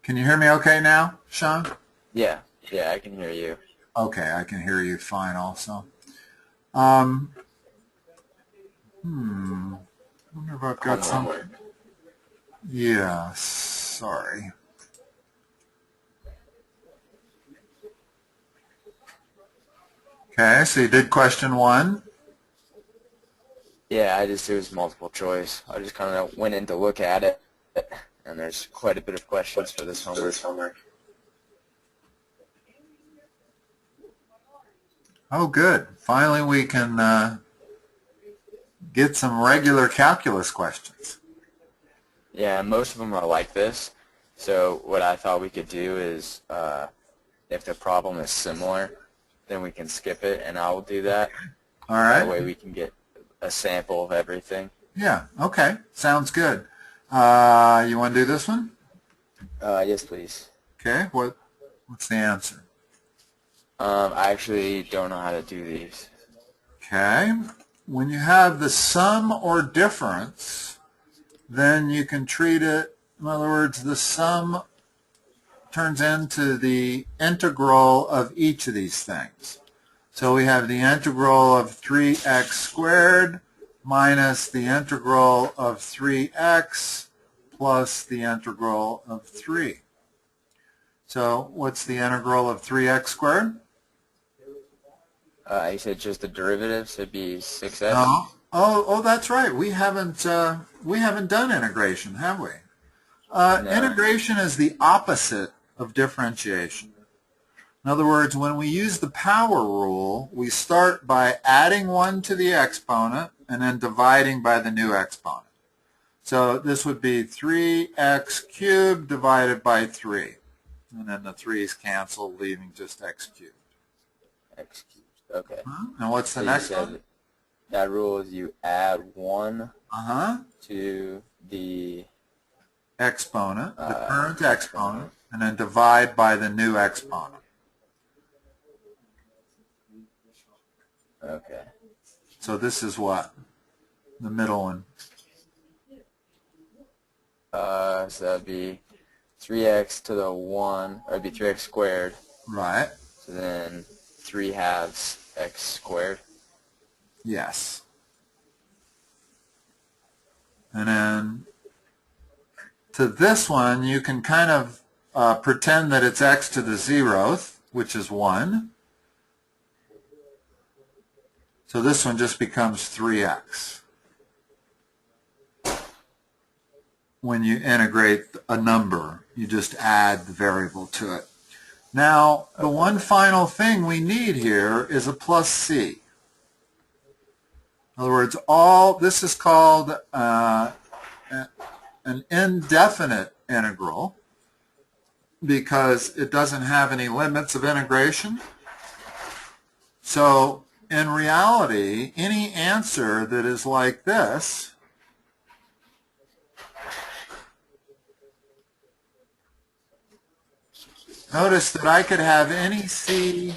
Can you hear me okay now, Sean? Yeah, yeah, I can hear you. Okay, I can hear you fine also. Um, I wonder if I've got One some. moment. Yeah, sorry. Okay, so you did question one. Yeah, it was multiple choice. I just kind of went in to look at it, and there's quite a bit of questions for this homework. Oh, good. Finally, we can get some regular calculus questions. Yeah, most of them are like this. So what I thought we could do is, if the problem is similar, then we can skip it, and I will do that. All That right? way we can get a sample of everything. Yeah, okay. Sounds good. You want to do this one? Yes, please. Okay, what's the answer? I actually don't know how to do these. Okay. When you have the sum or difference, then you can treat it, in other words, the sum turns into the integral of each of these things. So we have the integral of 3x squared minus the integral of 3x plus the integral of 3. So what's the integral of 3x squared? You said just the derivative, so it'd be 6x? No. Oh, that's right. We haven't done integration, have we? No. Integration is the opposite of differentiation. In other words, when we use the power rule, we start by adding 1 to the exponent and then dividing by the new exponent. So this would be 3x cubed divided by 3. And then the 3's cancel, leaving just x cubed. X cubed. Okay. And what's the So you next one? said that rule is you add 1 Uh-huh. to the Exponent, the current exponent, and then divide by the new exponent. Okay. So this is what? The middle one. So that'd be 3x to the 1, or it'd be 3x squared. Right. So then 3 halves x squared. Yes. And then to this one, you can kind of pretend that it's x to the 0th, which is 1. So this one just becomes 3x when you integrate a number. You just add the variable to it. Now, the one final thing we need here is a plus c. In other words, this is called an indefinite integral because it doesn't have any limits of integration. So in reality, any answer that is like this notice that I could have any c,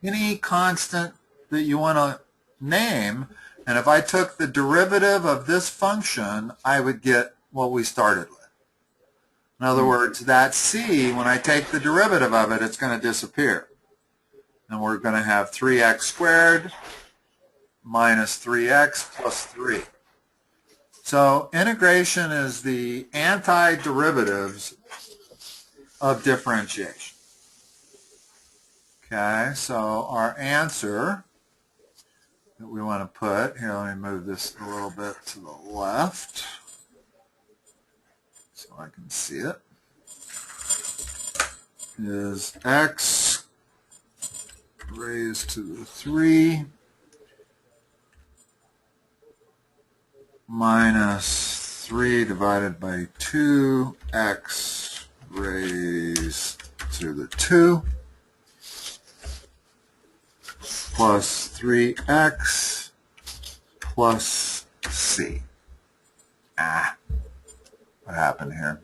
any constant that you want to name, and if I took the derivative of this function, I would get what we started with. In other words, that c, when I take the derivative of it, it's going to disappear. And we're going to have 3x squared minus 3x plus 3. So integration is the antiderivatives of differentiation. Okay, so our answer that we want to put, here let me move this a little bit to the left so I can see it, is x raised to the 3 minus 3 divided by 2x raised to the 2 plus 3x plus c. What happened here?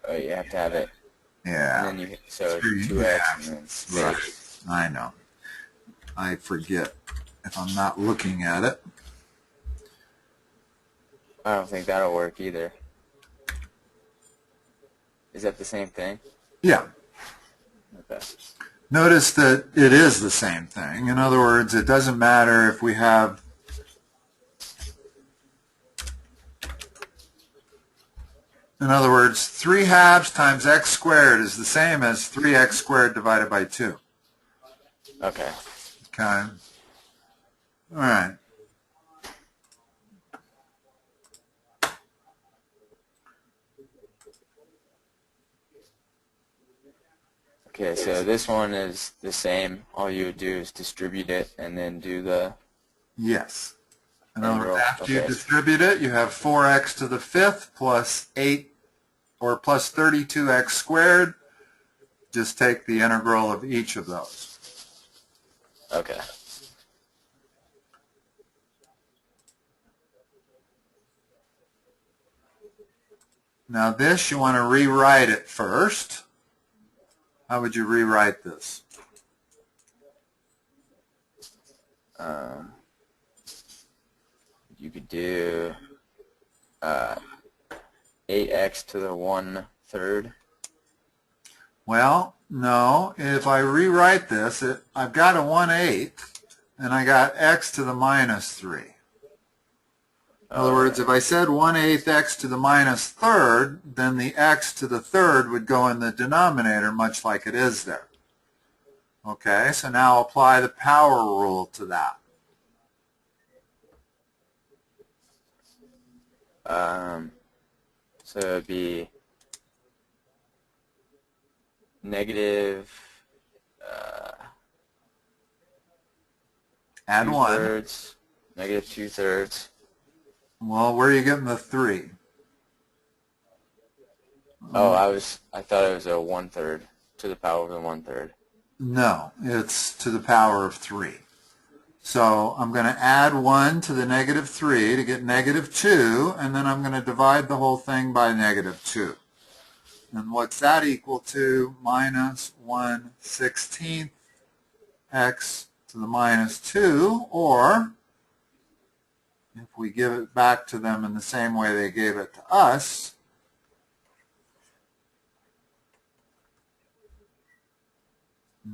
Oh, you have to have it. Yeah. And then you, so 2x and then c. Right. I know. I forget if I'm not looking at it. I don't think that'll work either. Is that the same thing? Yeah. Okay. Notice that it is the same thing. In other words, it doesn't matter if we have in other words, 3 halves times x squared is the same as 3x squared divided by 2. Okay. Okay. All right. Okay, so this one is the same. All you would do is distribute it and then do the Yes. In other words, integral. after you Okay. distribute it, you have 4x to the 5th plus 8 or plus 32x squared. Just take the integral of each of those. Okay. Now this, you want to rewrite it first. How would you rewrite this? You could do 8x to the 1/3. Well, no. If I rewrite this, I've got a 1/8, and I got x to the minus 3. In other words, if I said 1/8 x to the minus 3rd, then the x to the 3rd would go in the denominator, much like it is there. Okay, so now apply the power rule to that. So it would be negative Add 1. 2/3, negative 2/3. Well, where are you getting the 3? Oh, I thought it was a 1/3 to the power of the 1/3. No, it's to the power of 3. So I'm going to add 1 to the negative 3 to get negative 2, and then I'm going to divide the whole thing by negative 2. And what's that equal to? Minus 1/16 x to the minus 2, or if we give it back to them in the same way they gave it to us,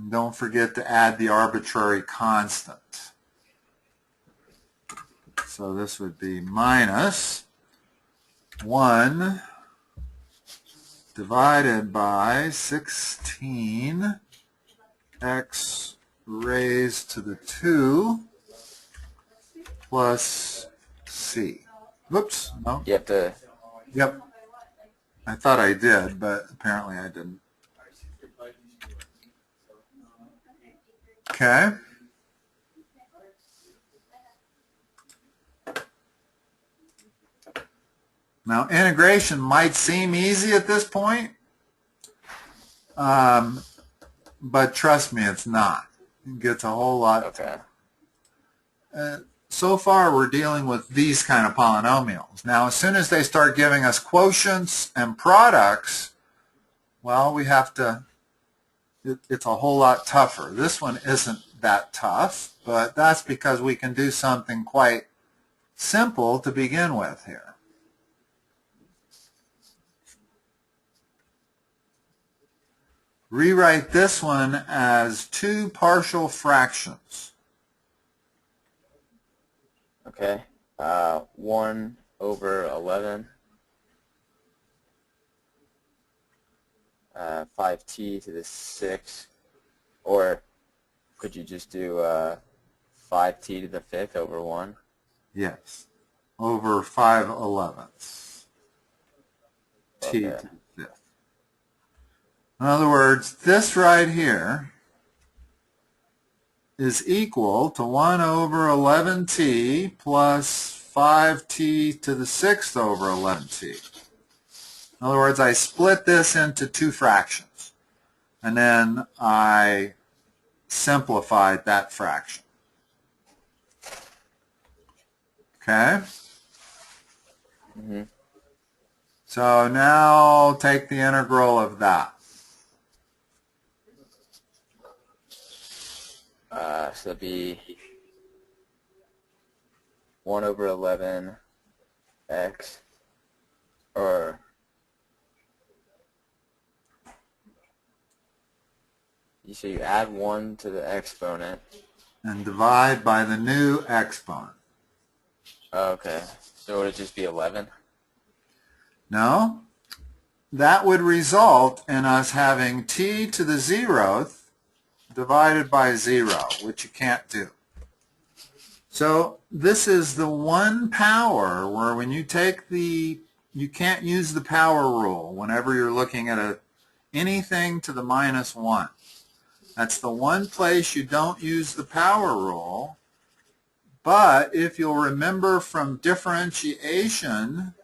don't forget to add the arbitrary constant. So this would be minus 1 divided by 16 x raised to the 2 plus c. Whoops, no. You have to. Yep. I thought I did, but apparently I didn't. Okay. Now, integration might seem easy at this point, but trust me, it's not. It gets a whole lot. Okay. So far, we're dealing with these kind of polynomials. Now, as soon as they start giving us quotients and products, well, we have to, it's a whole lot tougher. This one isn't that tough, but that's because we can do something quite simple to begin with here. Rewrite this one as 2 partial fractions. Okay. 1/11. 5t to the 6, or could you just do 5t to the 5th over 1? Yes, over 5/11. T Okay. to the 5th. In other words, this right here is equal to 1 over 11t plus 5t to the 6th over 11t. In other words, I split this into 2 fractions, and then I simplified that fraction. Okay? Mm-hmm. So now take the integral of that. So that'd be 1 over 11 x, or So you add 1 to the exponent. And divide by the new exponent. Okay. So would it just be 11? No. That would result in us having t to the 0th divided by 0, which you can't do. So this is the one power where when you take you can't use the power rule whenever you're looking at anything to the -1. That's the one place you don't use the power rule. But if you'll remember from differentiation,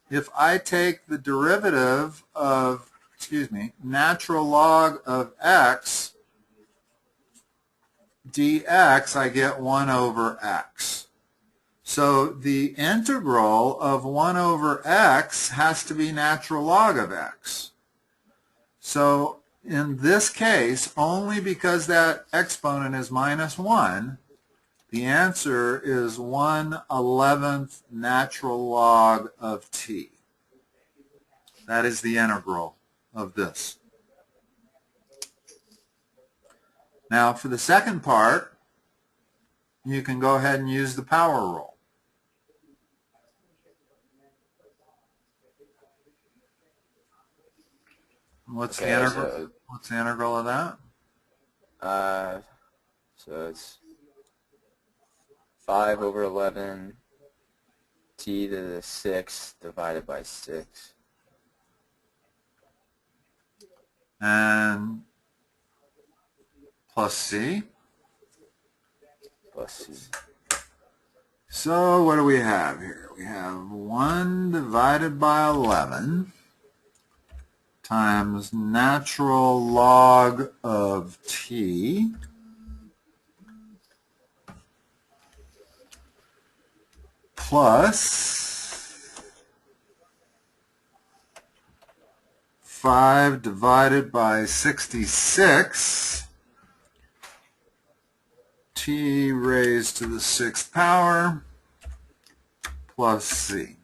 if I take the derivative of, natural log of x dx, I get 1 over x. So the integral of 1 over x has to be natural log of x. So in this case, only because that exponent is -1, the answer is 1/11th natural log of t. That is the integral of this. Now for the second part, you can go ahead and use the power rule. What's the integral? What's the integral of that? So it's 5 over 11 t to the 6th divided by 6. And plus c? Plus c. So what do we have here? We have 1 divided by 11 times natural log of t plus 5 divided by 66 t raised to the 6th power plus c.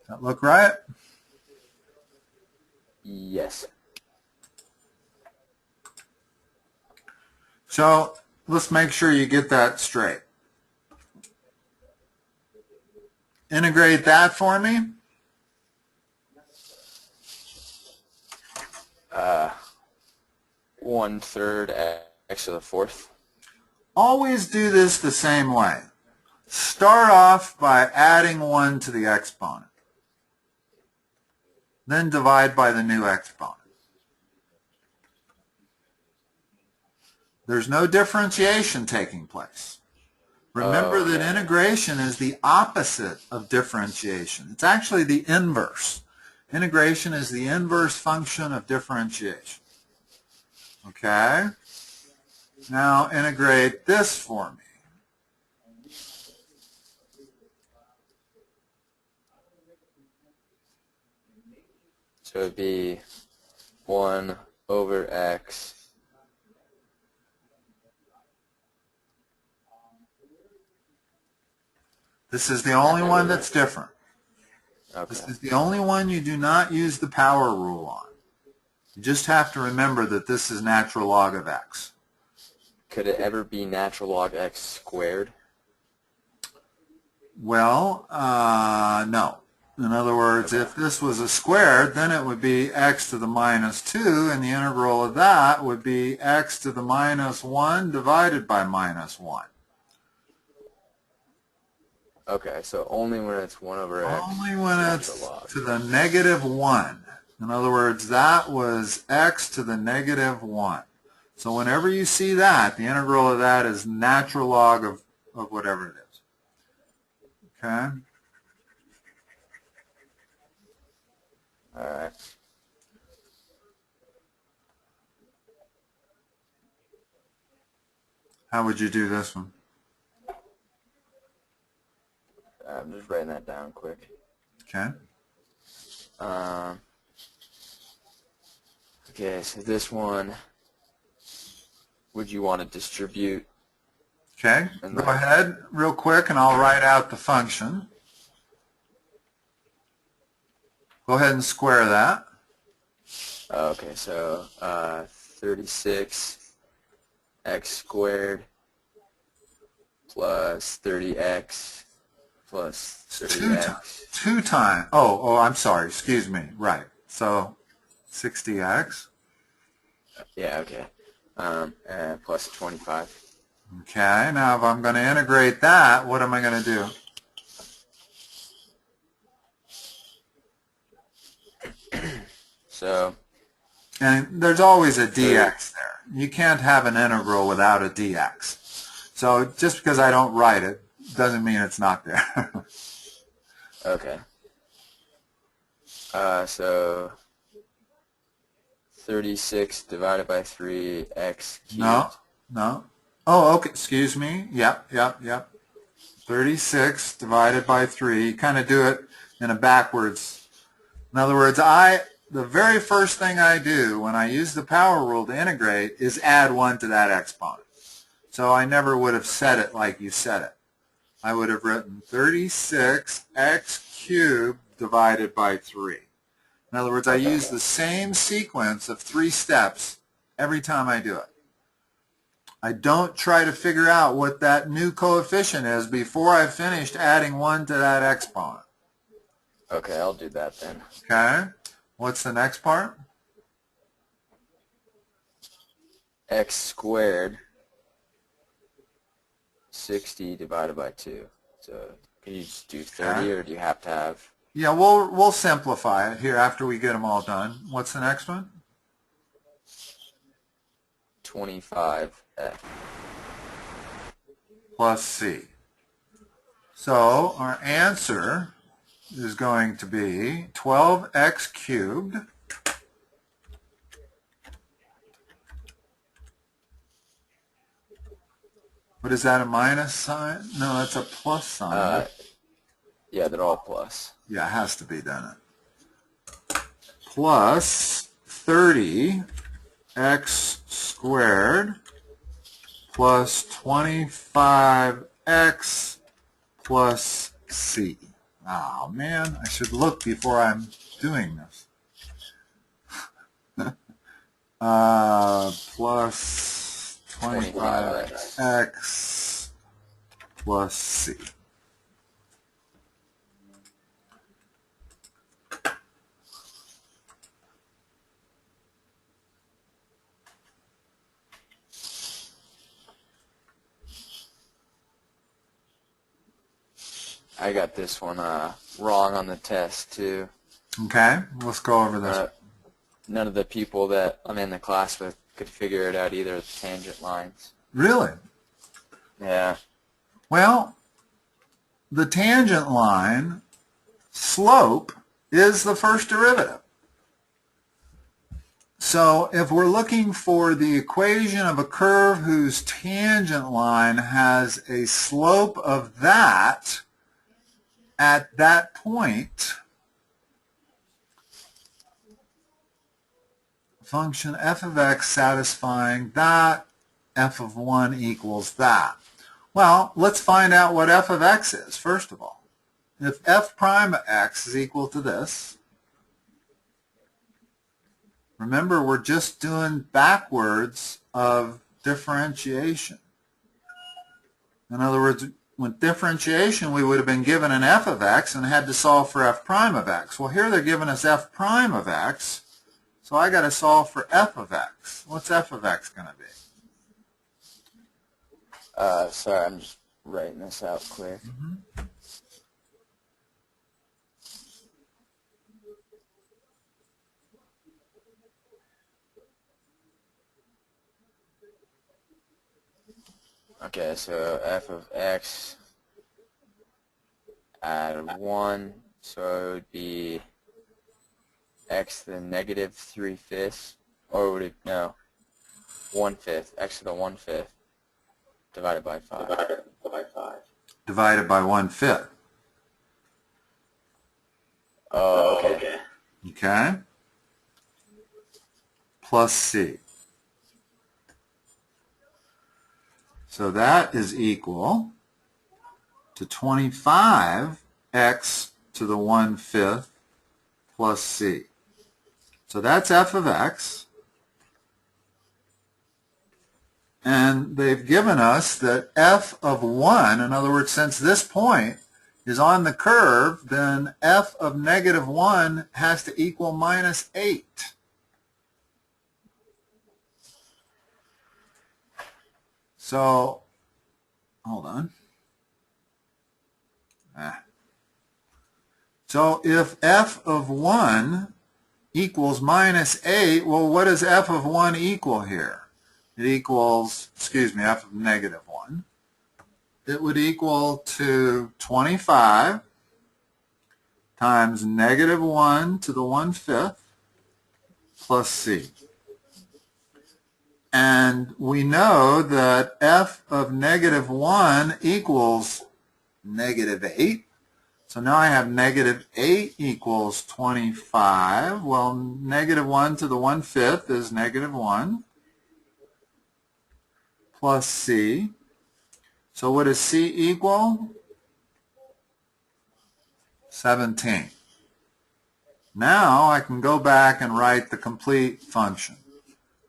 Does that look right? Yes. So let's make sure you get that straight. Integrate that for me. 1/3 x to the 4th. Always do this the same way. Start off by adding 1 to the exponent. Then divide by the new exponent. There's no differentiation taking place. Remember that integration is the opposite of differentiation. It's actually the inverse. Integration is the inverse function of differentiation. Okay? Now integrate this for me. So it would be 1 over x This is the only one that's different. Okay. This is the only one you do not use the power rule on. You just have to remember that this is natural log of x. Could it ever be natural log x squared? Well, no. In other words, if this was a squared, then it would be x to the -2, and the integral of that would be x to the -1 divided by -1. Okay, so only when it's 1 over x. Only when it's to the -1. In other words, that was x to the -1. So whenever you see that, the integral of that is natural log of whatever it is. Okay? All right. How would you do this one? I'm just writing that down quick. Okay. Okay, so this one, would you want to distribute? Okay. Go ahead real quick, and I'll write out the function. Go ahead and square that. Okay, so 36 x squared plus 30x plus 30x. Two times. Oh, I'm sorry. Excuse me. Right. So 60x. Yeah, okay. And plus 25. Okay. Now, if I'm going to integrate that, what am I going to do? So, And there's always a dx there. You can't have an integral without a dx. So just because I don't write it doesn't mean it's not there. okay. So 36 divided by 3x cubed. No. Oh, okay. Excuse me. Yep. 36 divided by 3. You kind of do it in a backwards. In other words, the very first thing I do when I use the power rule to integrate is add 1 to that exponent. So I never would have said it like you said it. I would have written 36x cubed divided by 3. In other words, I use the same sequence of 3 steps every time I do it. I don't try to figure out what that new coefficient is before I've finished adding 1 to that exponent. Okay, I'll do that then. Okay. What's the next part? X squared 60 divided by 2. So can you just do 30 or do you have to have... Yeah, we'll simplify it here after we get them all done. What's the next one? 25x plus c. So our answer is going to be 12x cubed what is that, a minus sign? No, that's a plus sign. Yeah, they're all plus. Yeah, it has to be, doesn't it? Plus 30x squared plus 25x plus c. Oh, man, I should look before I'm doing this. Plus 25x plus c. I got this one wrong on the test too. Okay, let's go over this. None of the people that I'm in the class with could figure it out either, the tangent lines. Really? Yeah. Well, the tangent line slope is the first derivative. So if we're looking for the equation of a curve whose tangent line has a slope of that, at that point, function f of x satisfying that, f of 1 equals that. Well, let's find out what f of x is, first of all. If f prime of x is equal to this, remember we're just doing backwards of differentiation. In other words, with differentiation, we would have been given an f of x and had to solve for f prime of x. Well, here they're giving us f prime of x, so I got to solve for f of x. What's f of x going to be? Sorry, I'm just writing this out quick. Okay, so f of x at 1, so it would be x to the negative 3/5, or would it, no, 1/5, x to the 1/5 divided by 5. Divided by 1/5. Oh, okay. Okay? Plus c. So that is equal to 25x to the 1/5 plus c. So that's f of x. And they've given us that f of 1, in other words, since this point is on the curve, then f of negative 1 has to equal minus 8. So, hold on. So if f of 1 equals minus 8, well, what does f of 1 equal here? It equals, f of negative 1. It would equal to 25 times negative 1 to the 1/5 plus c. And we know that f of negative 1 equals negative 8. So now I have negative 8 equals 25. Well, negative 1 to the 1/5 is negative 1 plus c. So what does c equal? 17. Now I can go back and write the complete function.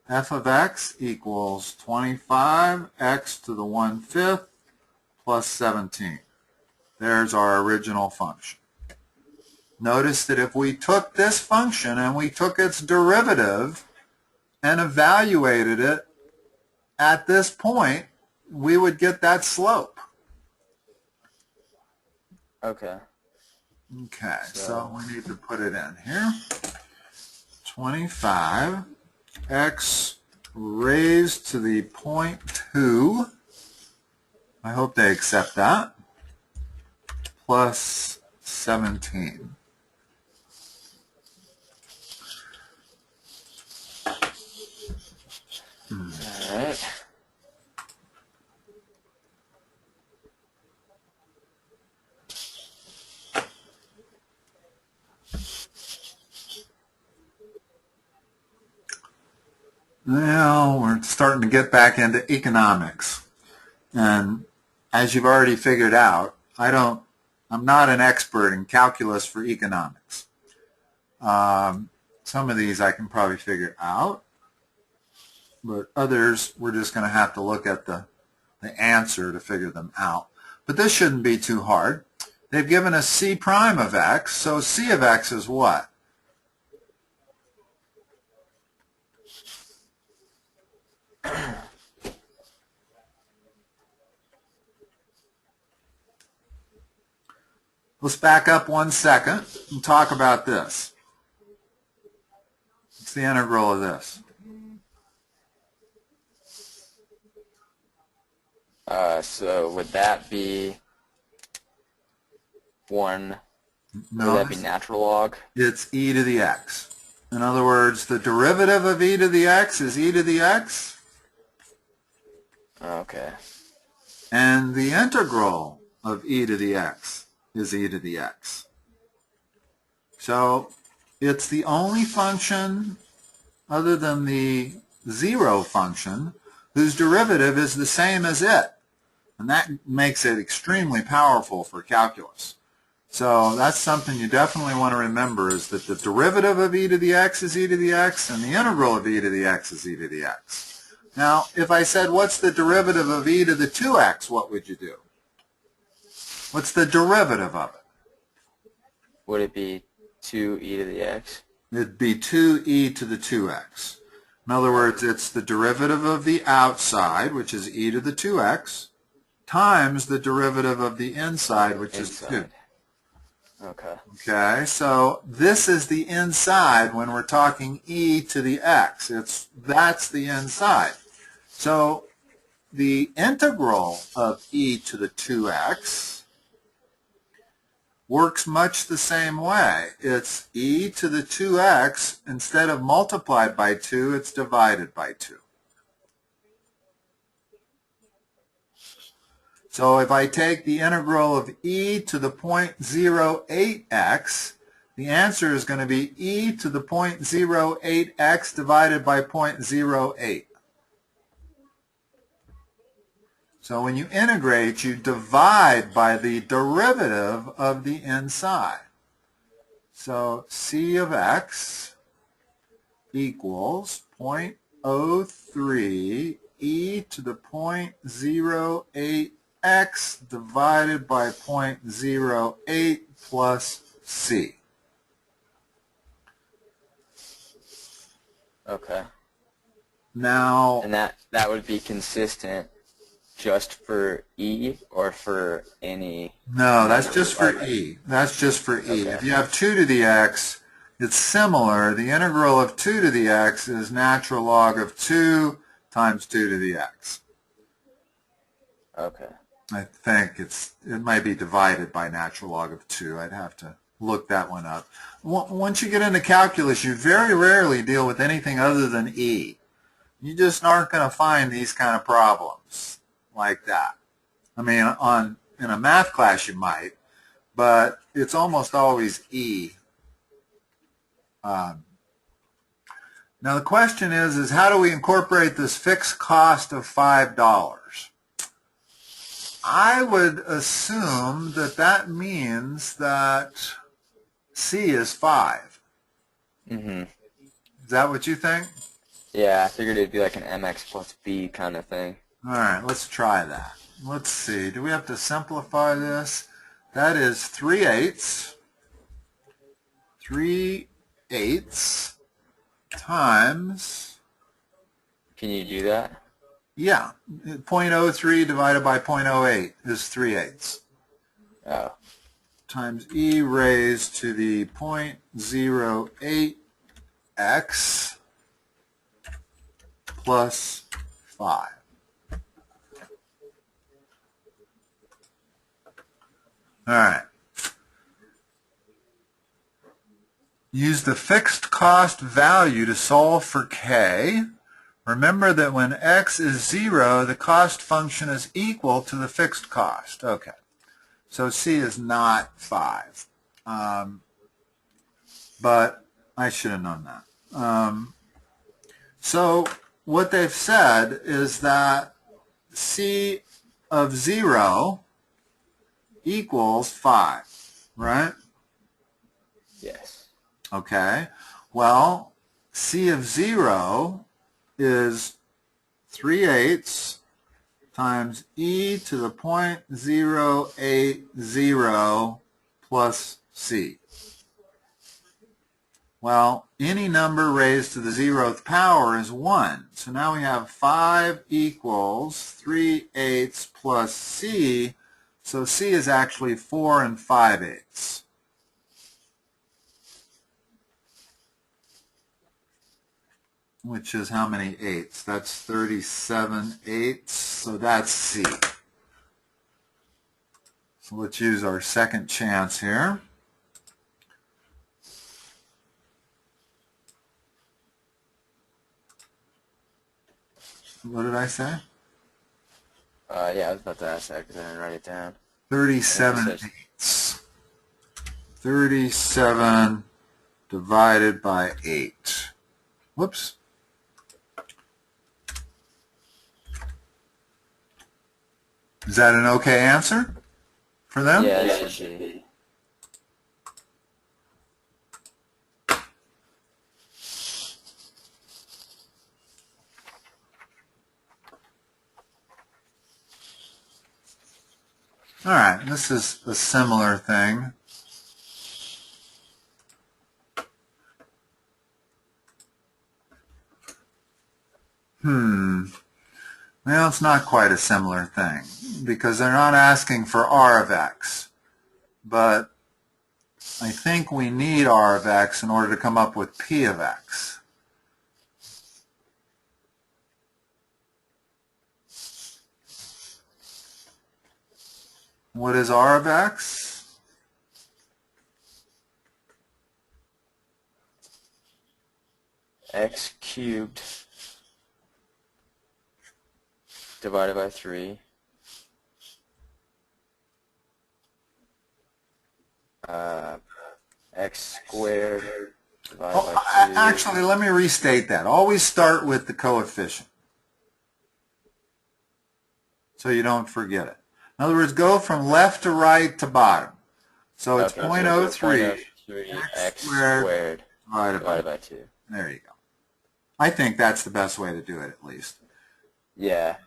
F of x equals 25x to the 1/5 plus 17. There's our original function. Notice that if we took this function and we took its derivative and evaluated it at this point, we would get that slope. Okay. Okay, so we need to put it in here. 25x raised to the 0.2, I hope they accept that, plus 17. All right. Now we're starting to get back into economics. And as you've already figured out, I'm not an expert in calculus for economics. Some of these I can probably figure out, but others we're just going to have to look at the answer to figure them out. But this shouldn't be too hard. They've given us c prime of x, so c of x is what? Let's back up 1 second and talk about this. What's the integral of this? So would that be 1? No, would that be natural log? It's e to the x. In other words, the derivative of e to the x is e to the x. Okay. And the integral of e to the x is e to the x. So it's the only function other than the 0 function whose derivative is the same as it. And that makes it extremely powerful for calculus. So that's something you definitely want to remember, is that the derivative of e to the x is e to the x, and the integral of e to the x is e to the x. Now, if I said, what's the derivative of e to the 2x, what would you do? What's the derivative of it? Would it be 2e to the x? It'd be 2e to the 2x. In other words, it's the derivative of the outside, which is e to the 2x, times the derivative of the inside, which is 2. Okay. Okay, so this is the inside when we're talking e to the x. That's the inside. So the integral of e to the 2x works much the same way. It's e to the 2x, instead of multiplied by 2, it's divided by 2. So if I take the integral of e to the 0.08x, the answer is going to be e to the 0.08x divided by 0.08. So when you integrate, you divide by the derivative of the inside. So c of x equals 0.03 e to the 0.08x divided by 0.08 plus c. Okay. Now, And that would be consistent just for e or for any no, that's number? just for e. That's just for e. Okay. If you have 2 to the x, it's similar. The integral of 2 to the x is natural log of 2 times 2 to the x. Okay. I think it might be divided by natural log of 2. I'd have to look that one up. Once you get into calculus, you very rarely deal with anything other than e. You just aren't going to find these kind of problems like that. I mean, in a math class you might, but it's almost always e. Now the question is how do we incorporate this fixed cost of $5? I would assume that means that C is 5. Mm-hmm. Is that what you think? Yeah, I figured it'd be like an mx plus b kind of thing. All right, let's try that. Let's see. Do we have to simplify this? That is 3/8. 3/8 times, Can you do that? yeah, 0.03 divided by 0.08 is 3/8. Oh. Times e raised to the 0.08x plus 5. All right. Use the fixed cost value to solve for k. Remember that when x is 0, the cost function is equal to the fixed cost. Okay. So C is not 5. But I should have known that. So what they've said is that C of 0 equals 5, right? Yes. Okay. Well, C of 0 is 3/8 times e to the 0.080 plus c. Well, any number raised to the 0th power is 1. So now we have 5 equals 3/8 plus c. So c is actually 4 5/8. Which is how many eighths? That's 37/8. So that's C. So let's use our second chance here. What did I say? Yeah, I was about to ask that because I didn't write it down. 37/8. 37 divided by 8. Whoops. Is that an okay answer for them? Yeah, it should be. All right, this is a similar thing. Well, it's not quite a similar thing because they're not asking for R of x. But I think we need R of x in order to come up with P of x. What is R of x? X cubed divided by 3. X squared divided by 2. Actually, let me restate that. Always start with the coefficient so you don't forget it. In other words, go from left to right to bottom. So it's Okay, 0.03 x squared divided by 2. There you go. I think that's the best way to do it, at least. Yeah.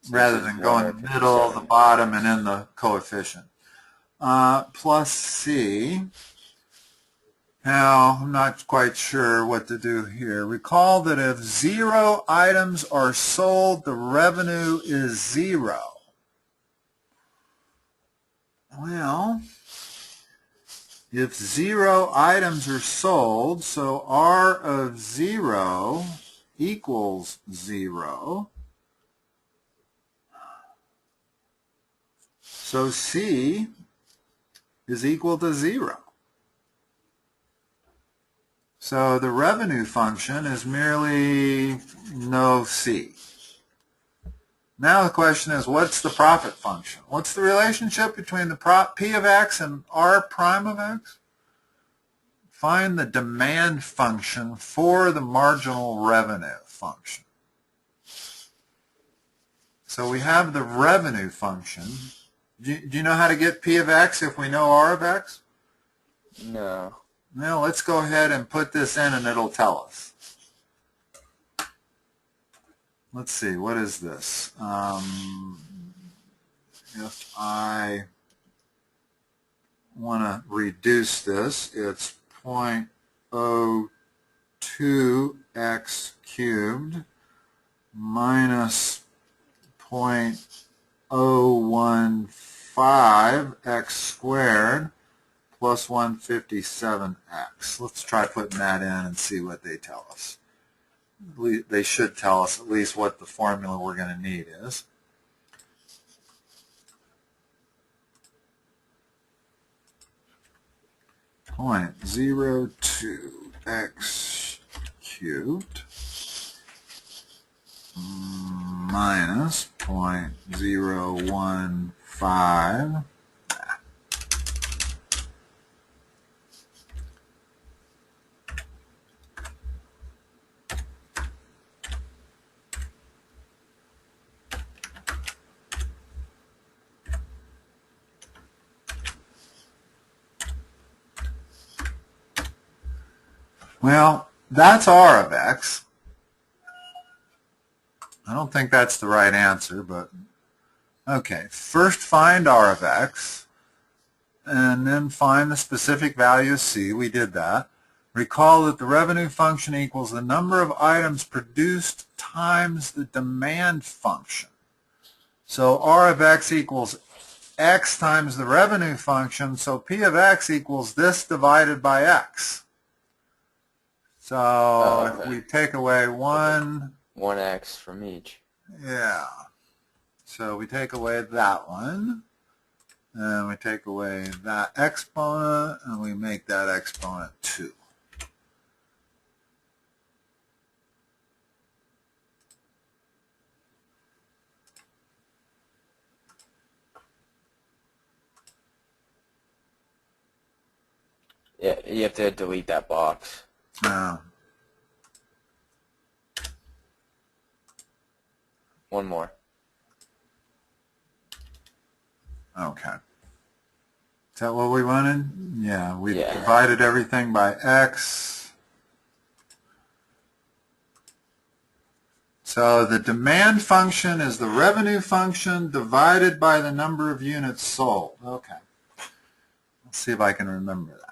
So rather this is than 1 going over the middle, the 57. bottom, and then the coefficient. Plus C. Now, I'm not quite sure what to do here. Recall that if 0 items are sold, the revenue is 0. Well, if 0 items are sold, so R of 0 equals 0, so C is equal to 0. So the revenue function is merely no C. Now the question is, what's the profit function? What's the relationship between the P of X and R prime of X? Find the demand function for the marginal revenue function. So we have the revenue function. Do you know how to get P of X if we know R of X? No. Now let's go ahead and put this in and it'll tell us. Let's see, what is this? If I want to reduce this, it's 0.02x cubed minus 0.015x squared plus 157x. Let's try putting that in and see what they tell us. They should tell us at least what the formula we're going to need is. Point 0.02x cubed minus 0.015. Well, that's R of X. I don't think that's the right answer, but okay. First find R of X, and then find the specific value of C. We did that. Recall that the revenue function equals the number of items produced times the demand function. So R of X equals X times the revenue function, so P of X equals this divided by X. So if we take away 1x from each. Yeah. So we take away that one, and we take away that exponent, and we make that exponent 2. Yeah, you have to delete that box. One more. Okay. Is that what we wanted? Yeah, we divided everything by X. So the demand function is the revenue function divided by the number of units sold. Okay. Let's see if I can remember that.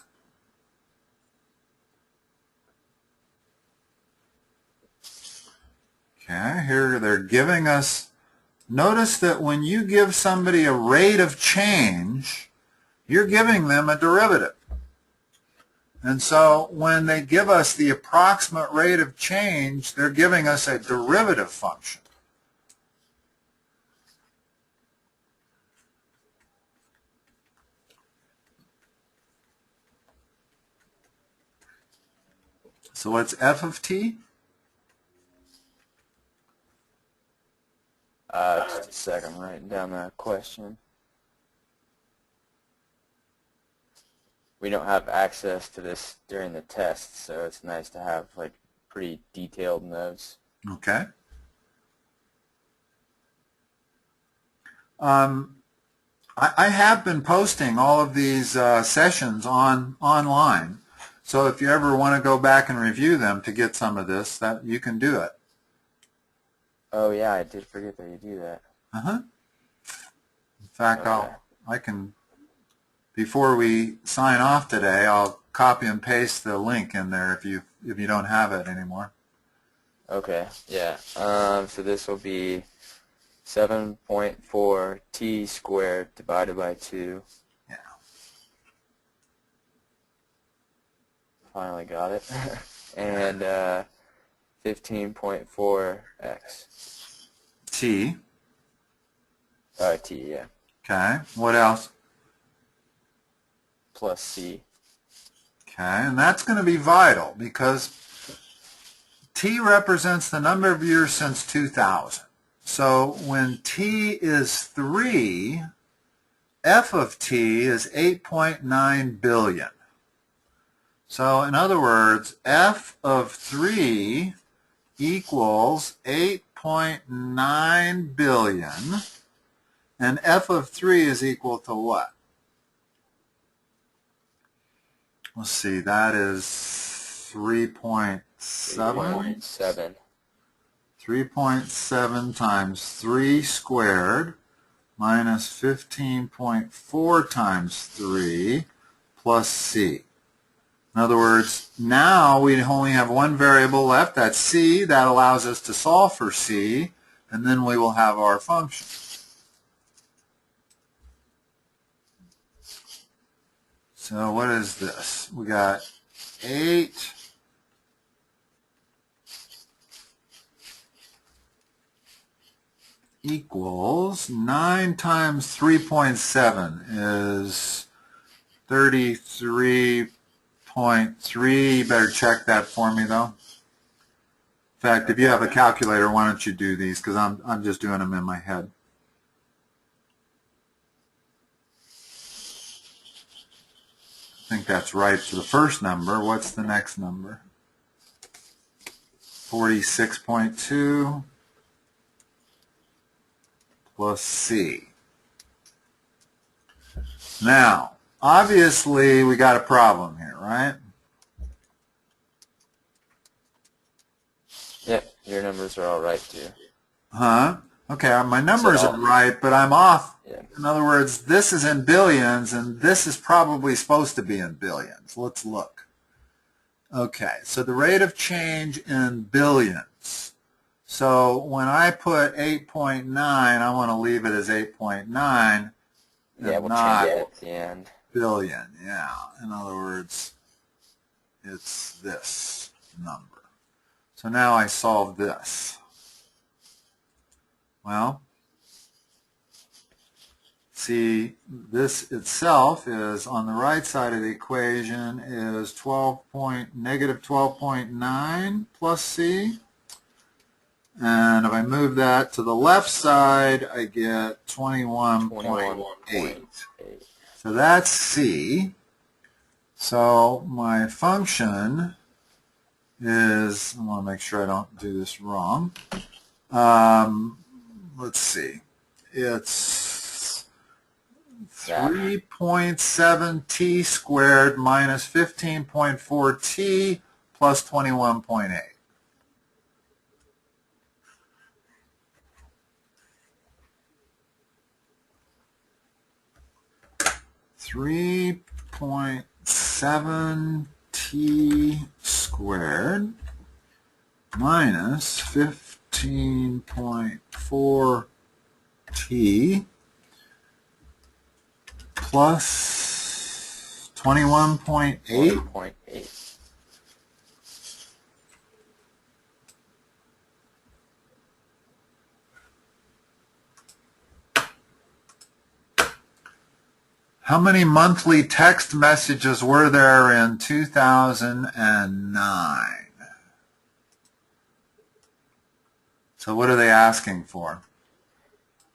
Okay, here they're giving us, notice that when you give somebody a rate of change, you're giving them a derivative. And so when they give us the approximate rate of change, they're giving us a derivative function. So what's f of t? Just a second, I'm writing down that question. We don't have access to this during the test, so it's nice to have like pretty detailed notes. Okay. I have been posting all of these sessions online, so if you ever want to go back and review them to get some of this, that you can do it. Oh yeah, I did forget that you do that. Uh-huh. In fact, Okay. I can, before we sign off today, I'll copy and paste the link in there if you don't have it anymore. Okay. Yeah. So this will be 7.4 t squared divided by 2. Yeah. Finally got it. And 15.4 x. T. T, yeah. Okay. What else? Plus c. Okay. And that's going to be vital because T represents the number of years since 2000. So when T is 3, f of T is 8.9 billion. So in other words, f of 3 equals 8.9 billion, and f of 3 is equal to what? Let's see, that is 3.7. 3.7. 3.7 times 3 squared minus 15.4 times 3 plus c. In other words, now we only have one variable left, that's c. That allows us to solve for c, and then we will have our function. So what is this? We got 8 equals 9 times 3.7 is 33.3. You better check that for me, though. In fact, if you have a calculator, why don't you do these, because I'm just doing them in my head. I think that's right for the first number. What's the next number? 46.2 plus c. Now, obviously, we got a problem here, right? Yep, your numbers are all right too. Huh? Okay, my numbers are right, but I'm off. Yeah. In other words, this is in billions, and this is probably supposed to be in billions. Let's look. Okay, so the rate of change in billions. So when I put 8.9, I want to leave it as 8.9. Yeah, we'll not change it at the end. billion, yeah. In other words, it's this number. So now I solve this. Well, see, this itself is on the right side of the equation is negative 12.9 plus c. And if I move that to the left side, I get 21.8. So that's c. So my function is, I want to make sure I don't do this wrong. Let's see. It's 3.7 t squared minus 15.4 t plus 21.8. Three 0.7 t squared minus 15.4 t plus 21.8. 21.8. How many monthly text messages were there in 2009? So what are they asking for?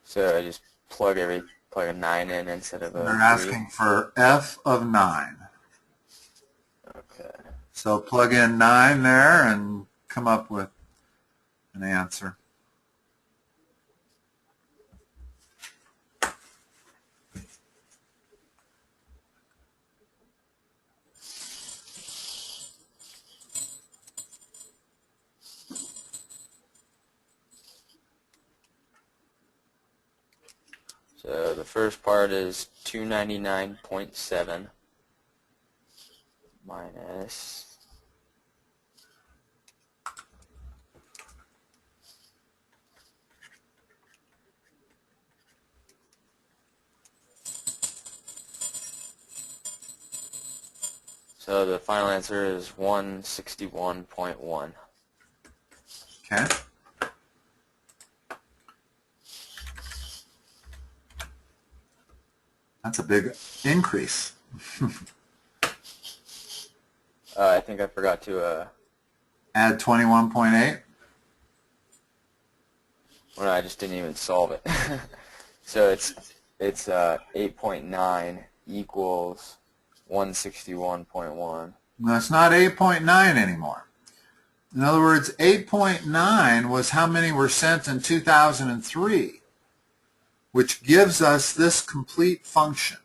So I just plug a 9 in instead of a 3. They're asking for f of 9. Okay. So plug in 9 there and come up with an answer. the first part is 299.7 minus so the final answer is 161.1. Okay. That's a big increase. I think I forgot to Add 21.8. well, I just didn't even solve it. So it's 8.9 equals 161.1. No, it's not 8.9 anymore. In other words, 8.9 was how many were sent in 2003, which gives us this complete function.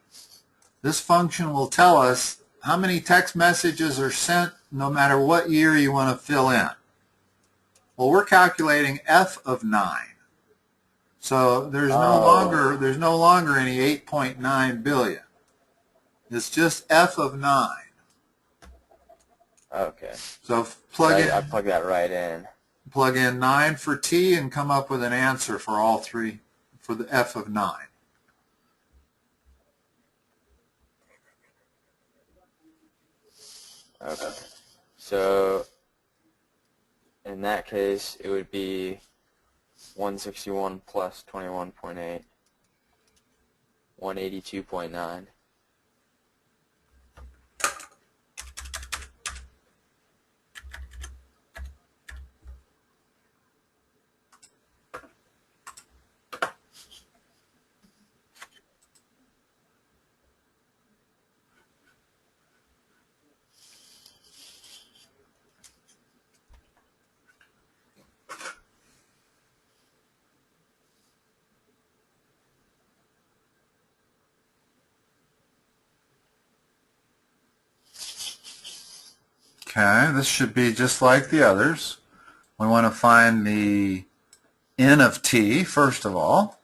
This function will tell us how many text messages are sent no matter what year you want to fill in. Well, we're calculating f of 9. So there's no longer any 8.9 billion. It's just f of 9. Okay. So I plug that right in. Plug in 9 for t and come up with an answer for all three, for the f of 9. Okay. So in that case, it would be 161 plus 21.8, 182.9. Okay, this should be just like the others. We want to find the n of t, first of all.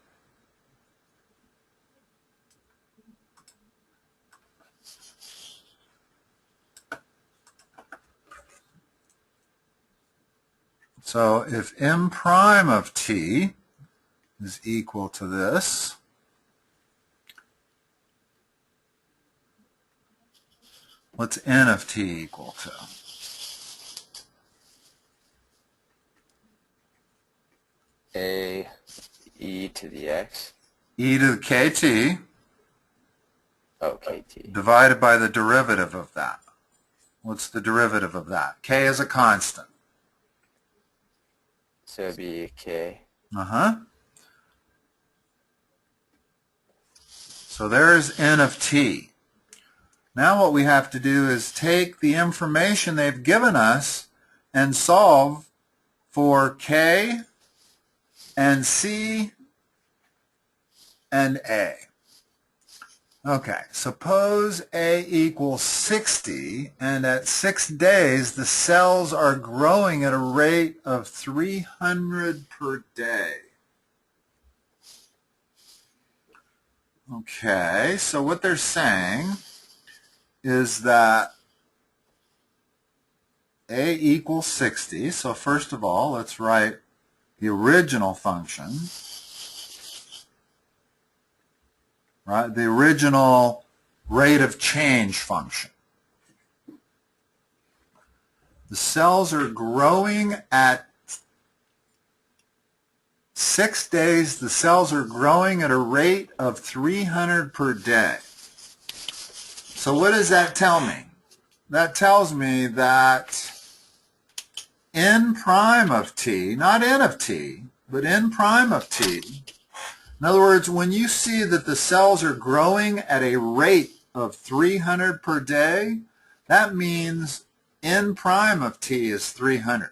So if m prime of t is equal to this, what's n of t equal to? A e to the x. E to the kt KT. divided by the derivative of that. What's the derivative of that? K is a constant. So it'd be k. So there's n of t. Now what we have to do is take the information they've given us and solve for k and c and a. Okay, suppose a equals 60, and at 6 days the cells are growing at a rate of 300 per day. Okay, so what they're saying is that a equals 60. So first of all, let's write the original function, right? The original rate of change function. The cells are growing at 6 days. The cells are growing at a rate of 300 per day. So what does that tell me? That tells me that n prime of t, not n of t, but n prime of t. In other words, when you see that the cells are growing at a rate of 300 per day, that means n prime of t is 300.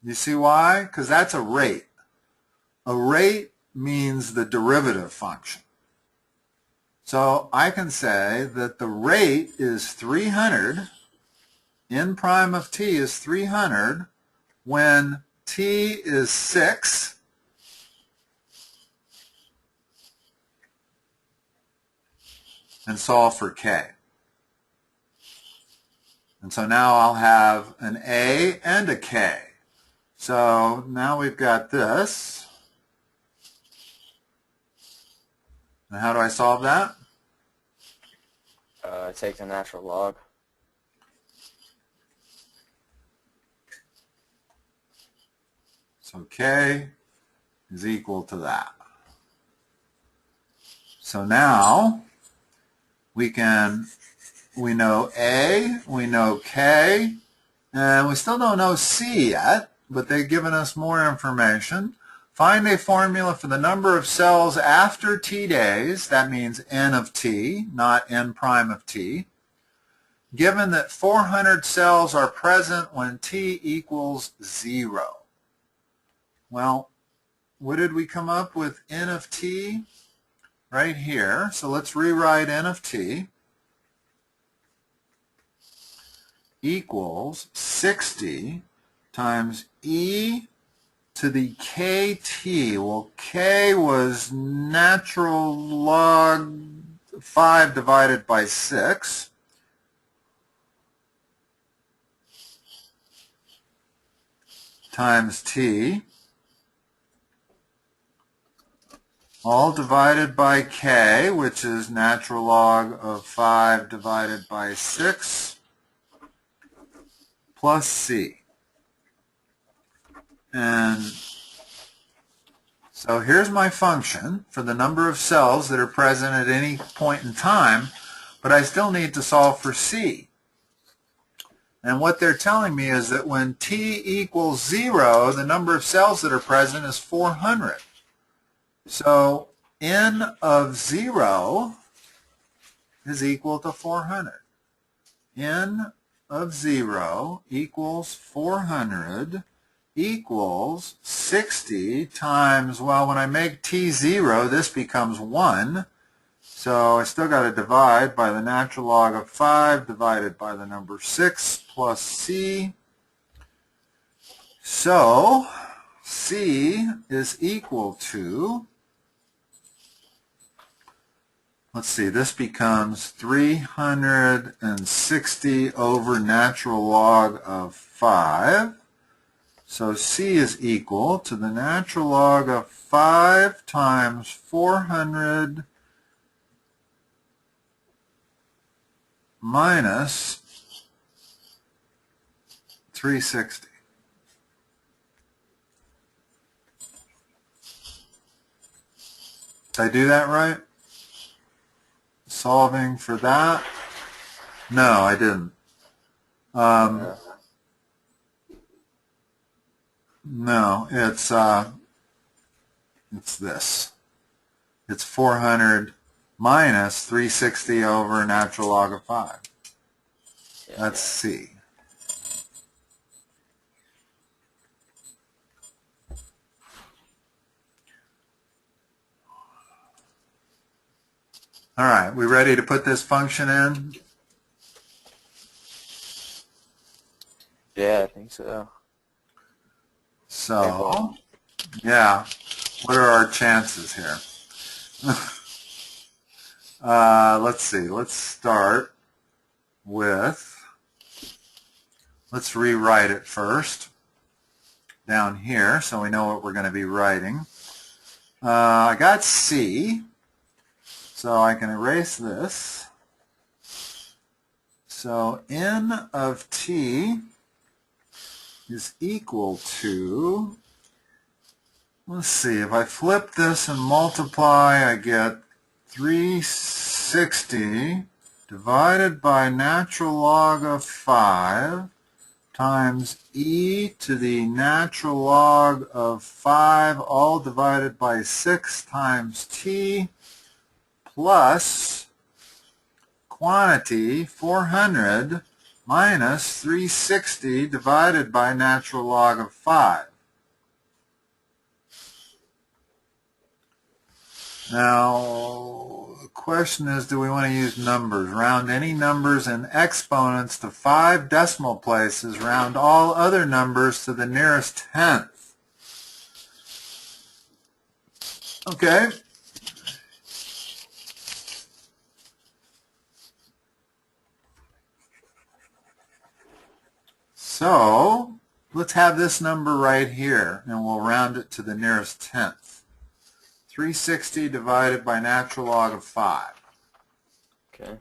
You see why? Because that's a rate. A rate means the derivative function. So I can say that the rate is 300, n prime of t is 300, when t is 6 and solve for k. And so now I'll have an a and a k. So now we've got this. And how do I solve that? Take the natural log. So k is equal to that. So now we know A, we know K, and we still don't know C yet, but they've given us more information. Find a formula for the number of cells after T days, that means N of T, not N prime of T, given that 400 cells are present when T equals 0. Well, what did we come up with N of T? Right here. So let's rewrite N of T equals 60 times e to the kt. Well, k was natural log 5 divided by 6. Times t, all divided by k, which is natural log of 5 divided by 6, plus c. And so here's my function for the number of cells that are present at any point in time, but I still need to solve for c. And what they're telling me is that when t equals 0, the number of cells that are present is 400. So N of 0 is equal to 400. N of 0 equals 400 equals 60 times, well, when I make t 0, this becomes 1. So I still got to divide by the natural log of 5 divided by the number 6 plus c. So c is equal to, let's see, this becomes 360 over natural log of 5. So c is equal to the natural log of 5 times 400 minus 360. Did I do that right? Solving for that? No, I didn't. No, it's this. It's 400 minus 360 over natural log of 5. That's C. All right, we ready to put this function in? Yeah, I think so. So, yeah, what are our chances here? Let's see, let's start with, let's rewrite it first down here so we know what we're going to be writing. I got C, so I can erase this. So N of T is equal to, let's see, if I flip this and multiply, I get 360 divided by natural log of 5 times e to the natural log of 5 all divided by 6 times t plus quantity 400 minus 360 divided by natural log of 5. Now, the question is, do we want to use numbers? Round any numbers and exponents to 5 decimal places. Round all other numbers to the nearest tenth. Okay. So let's have this number right here, and we'll round it to the nearest tenth. 360 divided by natural log of 5. Okay.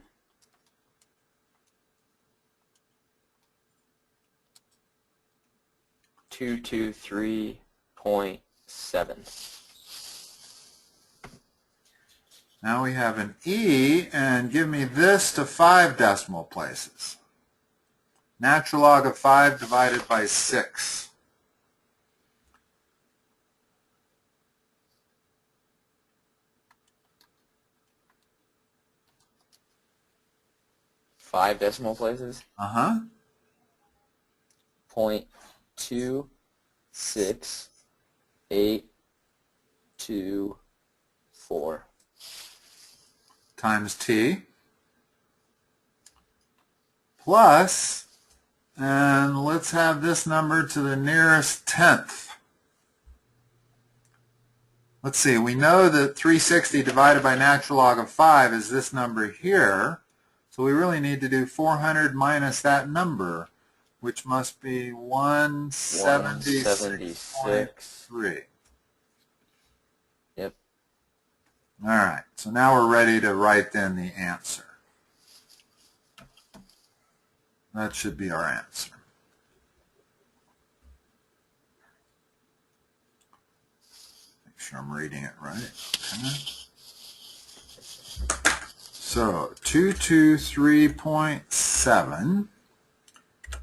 $223.7. Now we have an E, and give me this to 5 decimal places. Natural log of 5 divided by 6. Five decimal places. Uh-huh. 0.26824 times T plus, and let's have this number to the nearest tenth. Let's see, we know that 360 divided by natural log of 5 is this number here, so we really need to do 400 minus that number, which must be 176.3. Yep. All right, so now we're ready to write in the answer. That should be our answer. Make sure I'm reading it right. Okay. So 223.7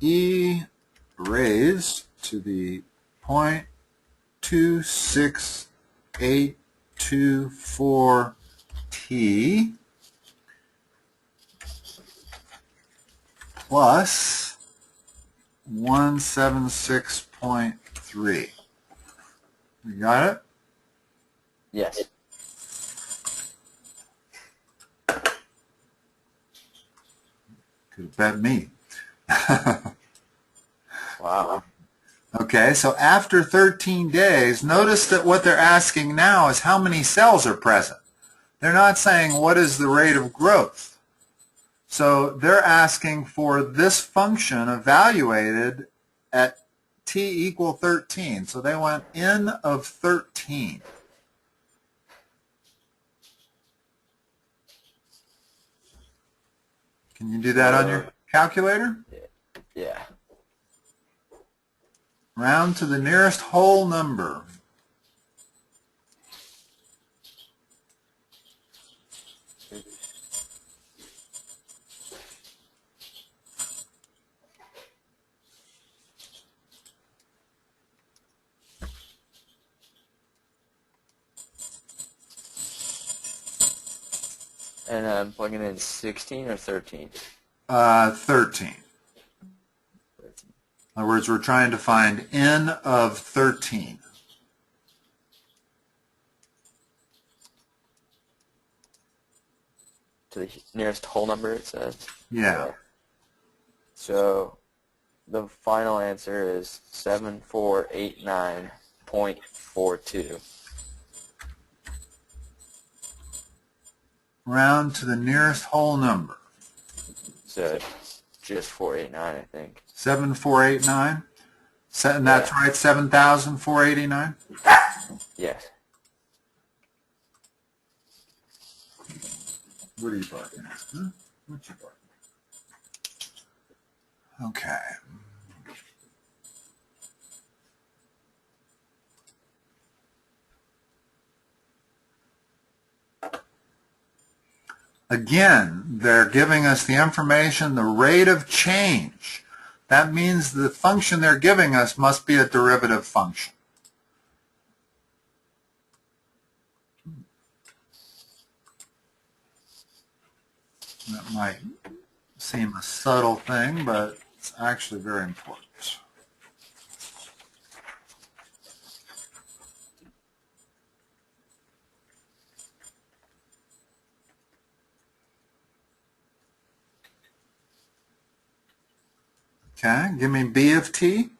E raised to the 0.26824 T plus 176.3. You got it? Yes. Could have bet me. Wow. Okay, so after 13 days, notice that what they're asking now is how many cells are present. They're not saying what is the rate of growth. So they're asking for this function evaluated at t equal 13. So they want n of 13. Can you do that on your calculator? Yeah. Round to the nearest whole number. And I'm plugging in 16 or 13? 13. In other words, we're trying to find n of 13. To the nearest whole number, it says? Yeah. Okay. So the final answer is 7489.42. Round to the nearest whole number. So just 489, I think. 7489? And that's right, 7,489? Yes. What are you barking at? Huh? What you barking at? Okay. Again, they're giving us the information, the rate of change. That means the function they're giving us must be a derivative function. That might seem a subtle thing, but it's actually very important. Okay, give me B of t.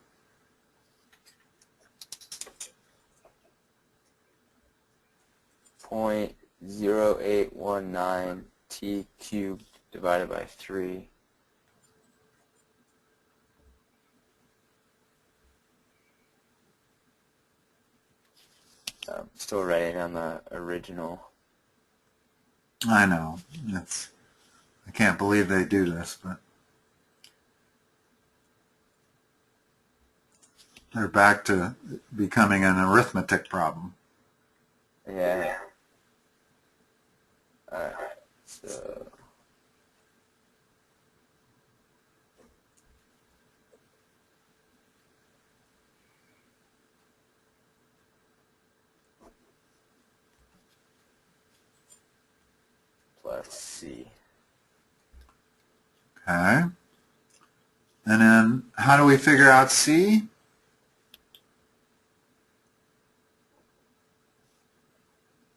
.0819 t cubed divided by 3. Still writing on the original. I know. I can't believe they do this, but they're back to becoming an arithmetic problem. Yeah. Alright, so plus C. Okay. And then how do we figure out C?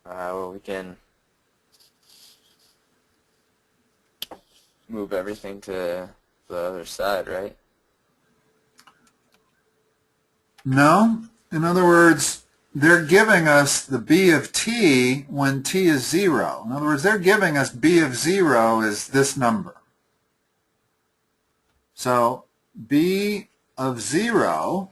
Well, we can move everything to the other side, right? No. In other words, they're giving us the b of t when t is 0. In other words, they're giving us b of 0 is this number. So b of 0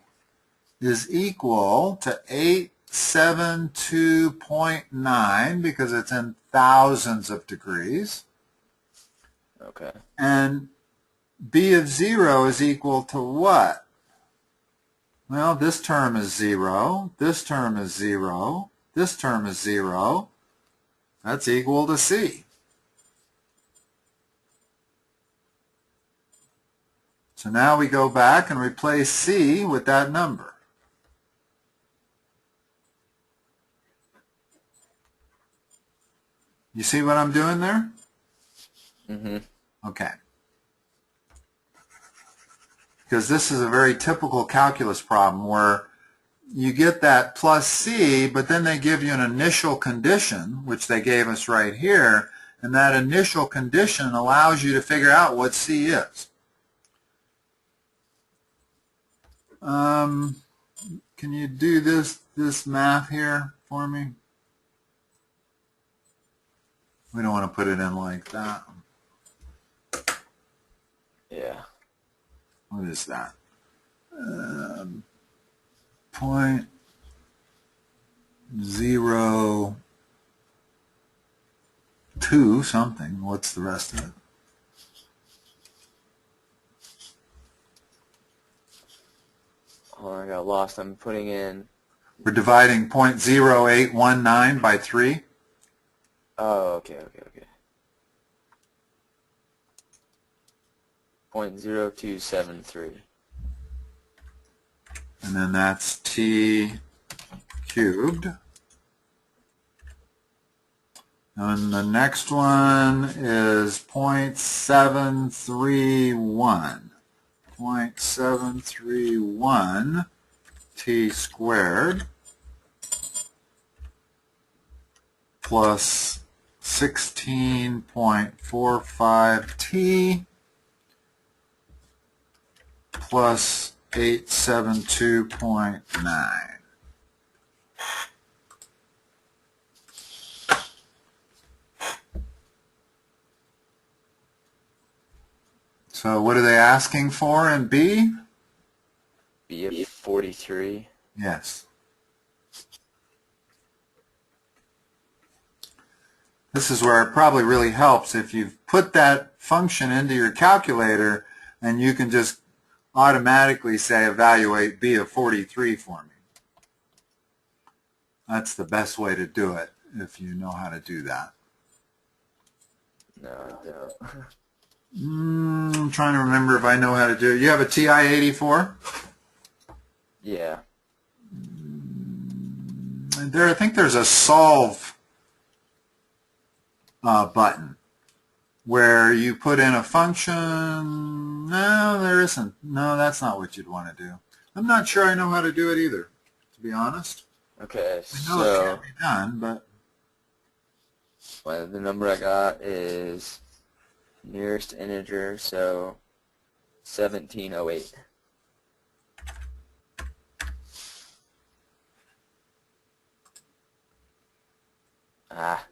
is equal to 872.9 because it's in thousands of degrees. Okay. And b of 0 is equal to what? Well, this term is 0, this term is 0, this term is 0. That's equal to C. So now we go back and replace C with that number. You see what I'm doing there? Mm-hmm. Okay. Because this is a very typical calculus problem where you get that plus C, but then they give you an initial condition, which they gave us right here, and that initial condition allows you to figure out what C is. Can you do this math here for me? We don't want to put it in like that. Yeah. What is that? 0.02 something. What's the rest of it? Oh, I got lost. I'm putting in. We're dividing 0.0819 by 3. Oh, okay. 0.0273. And then that's t cubed. And the next one is 0.731. 0.731 t squared plus 16.45 t plus 872.9. So what are they asking for in B? B of 43. Yes. This is where it probably really helps if you've put that function into your calculator and you can just automatically say evaluate B of 43 for me. That's the best way to do it if you know how to do that. No, I don't. I'm trying to remember if I know how to do it. You have a TI-84? Yeah. I think there's a solve button where you put in a function. No, there isn't. No, that's not what you'd want to do. I'm not sure I know how to do it either, to be honest. Okay, I know it so can be done, but well, the number I got is nearest integer, so 1708. Ah.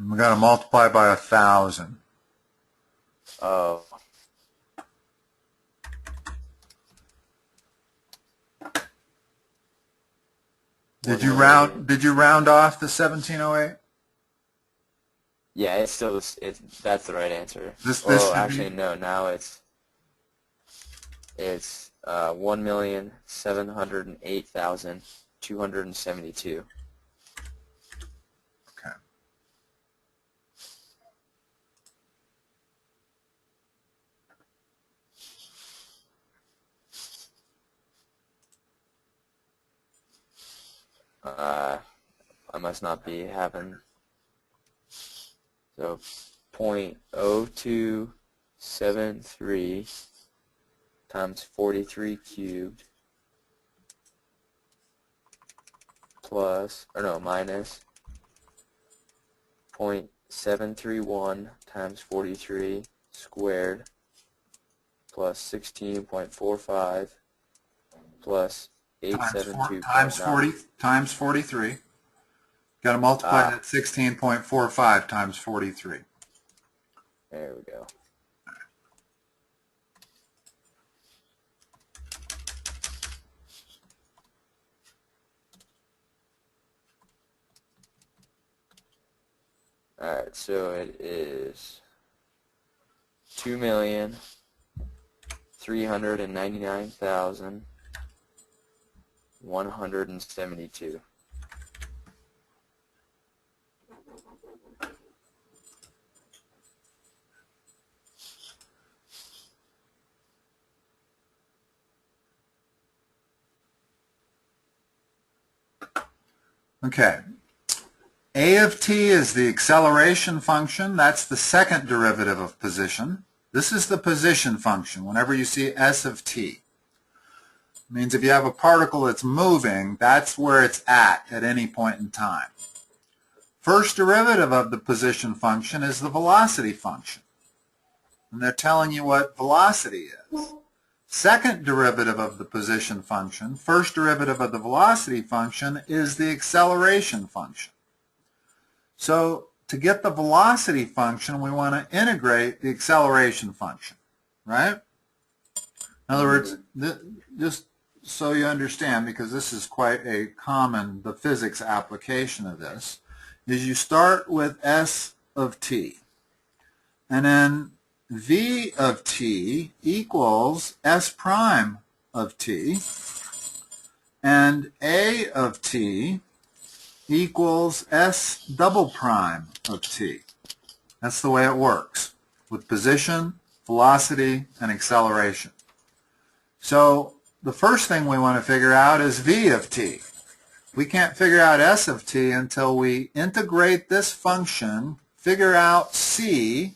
we got to multiply by 1,000. Oh. Did you round off the 1708? Yeah, it's still that's the right answer. This Actually no. Now it's 1,708,272. Okay. I must not be having. So 0.0273 times 43 cubed minus 0.731 times 43 squared plus 16.45 plus 872.9 times 43. Got to multiply that 16.45 times 43. There we go. Alright, so it is 2,399,172. Okay. A of t is the acceleration function. That's the second derivative of position. This is the position function whenever you see s of t. It means if you have a particle that's moving, that's where it's at any point in time. First derivative of the position function is the velocity function. And they're telling you what velocity is. Second derivative of the position function, first derivative of the velocity function, is the acceleration function. So to get the velocity function, we want to integrate the acceleration function, right? In other words, just so you understand, because this is quite a common, the physics application of this, is you start with s of t, and then v of t equals s prime of t, and a of t equals s double prime of t. That's the way it works with position, velocity, and acceleration. So the first thing we want to figure out is v of t. We can't figure out s of t until we integrate this function, figure out c,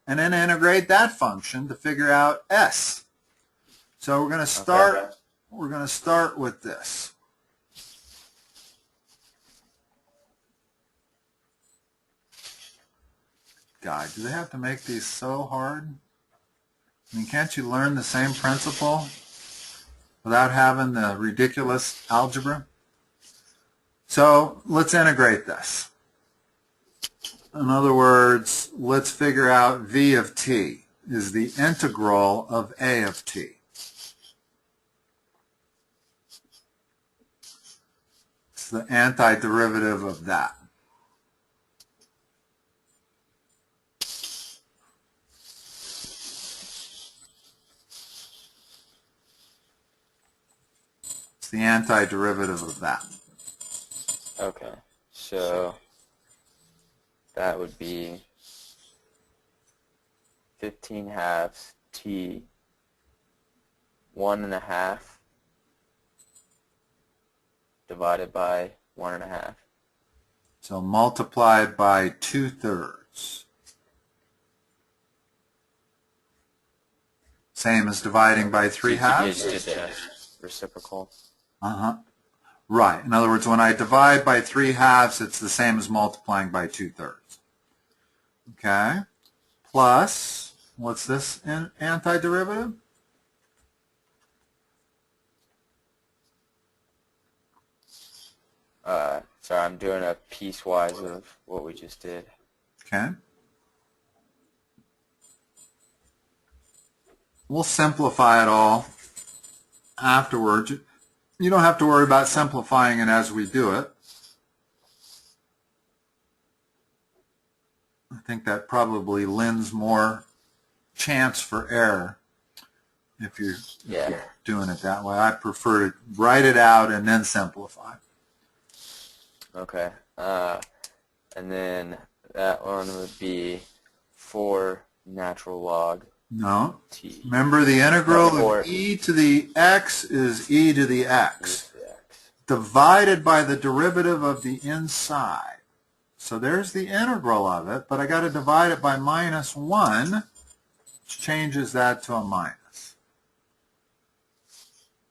and then integrate that function to figure out s. So we're going to start. Okay. We're going to start with this. God, do they have to make these so hard? I mean, can't you learn the same principle without having the ridiculous algebra? So let's integrate this. In other words, let's figure out v of t is the integral of a of t. It's the antiderivative of that. It's the antiderivative of that. Okay, so that would be 15 halves t 1.5 divided by 1.5. So multiplied by 2/3. Same as dividing by 3/2. You just did the reciprocal. Right. In other words, when I divide by 3/2, it's the same as multiplying by 2/3. Okay. Plus, what's this antiderivative? Sorry, I'm doing a piecewise of what we just did. Okay. We'll simplify it all afterwards. You don't have to worry about simplifying it as we do it. I think that probably lends more chance for error if you're doing it that way. I prefer to write it out and then simplify. Okay. And then that one would be 4 natural log No. t. Remember, the integral No, of e to the x is e to the x, E to the x. divided by the derivative of the inside. So there's the integral of it, but I got to divide it by -1, which changes that to a minus,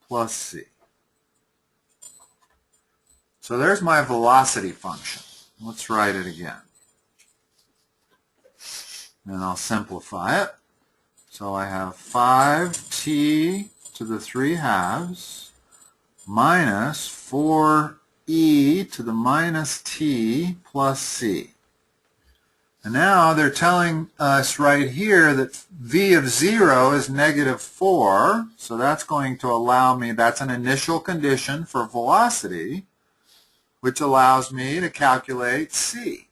plus c. So there's my velocity function. Let's write it again. And I'll simplify it. So I have 5t to the 3 halves minus 4e to the minus t plus c. And now they're telling us right here that v of 0 is -4, so that's going to allow me, that's an initial condition for velocity, which allows me to calculate c.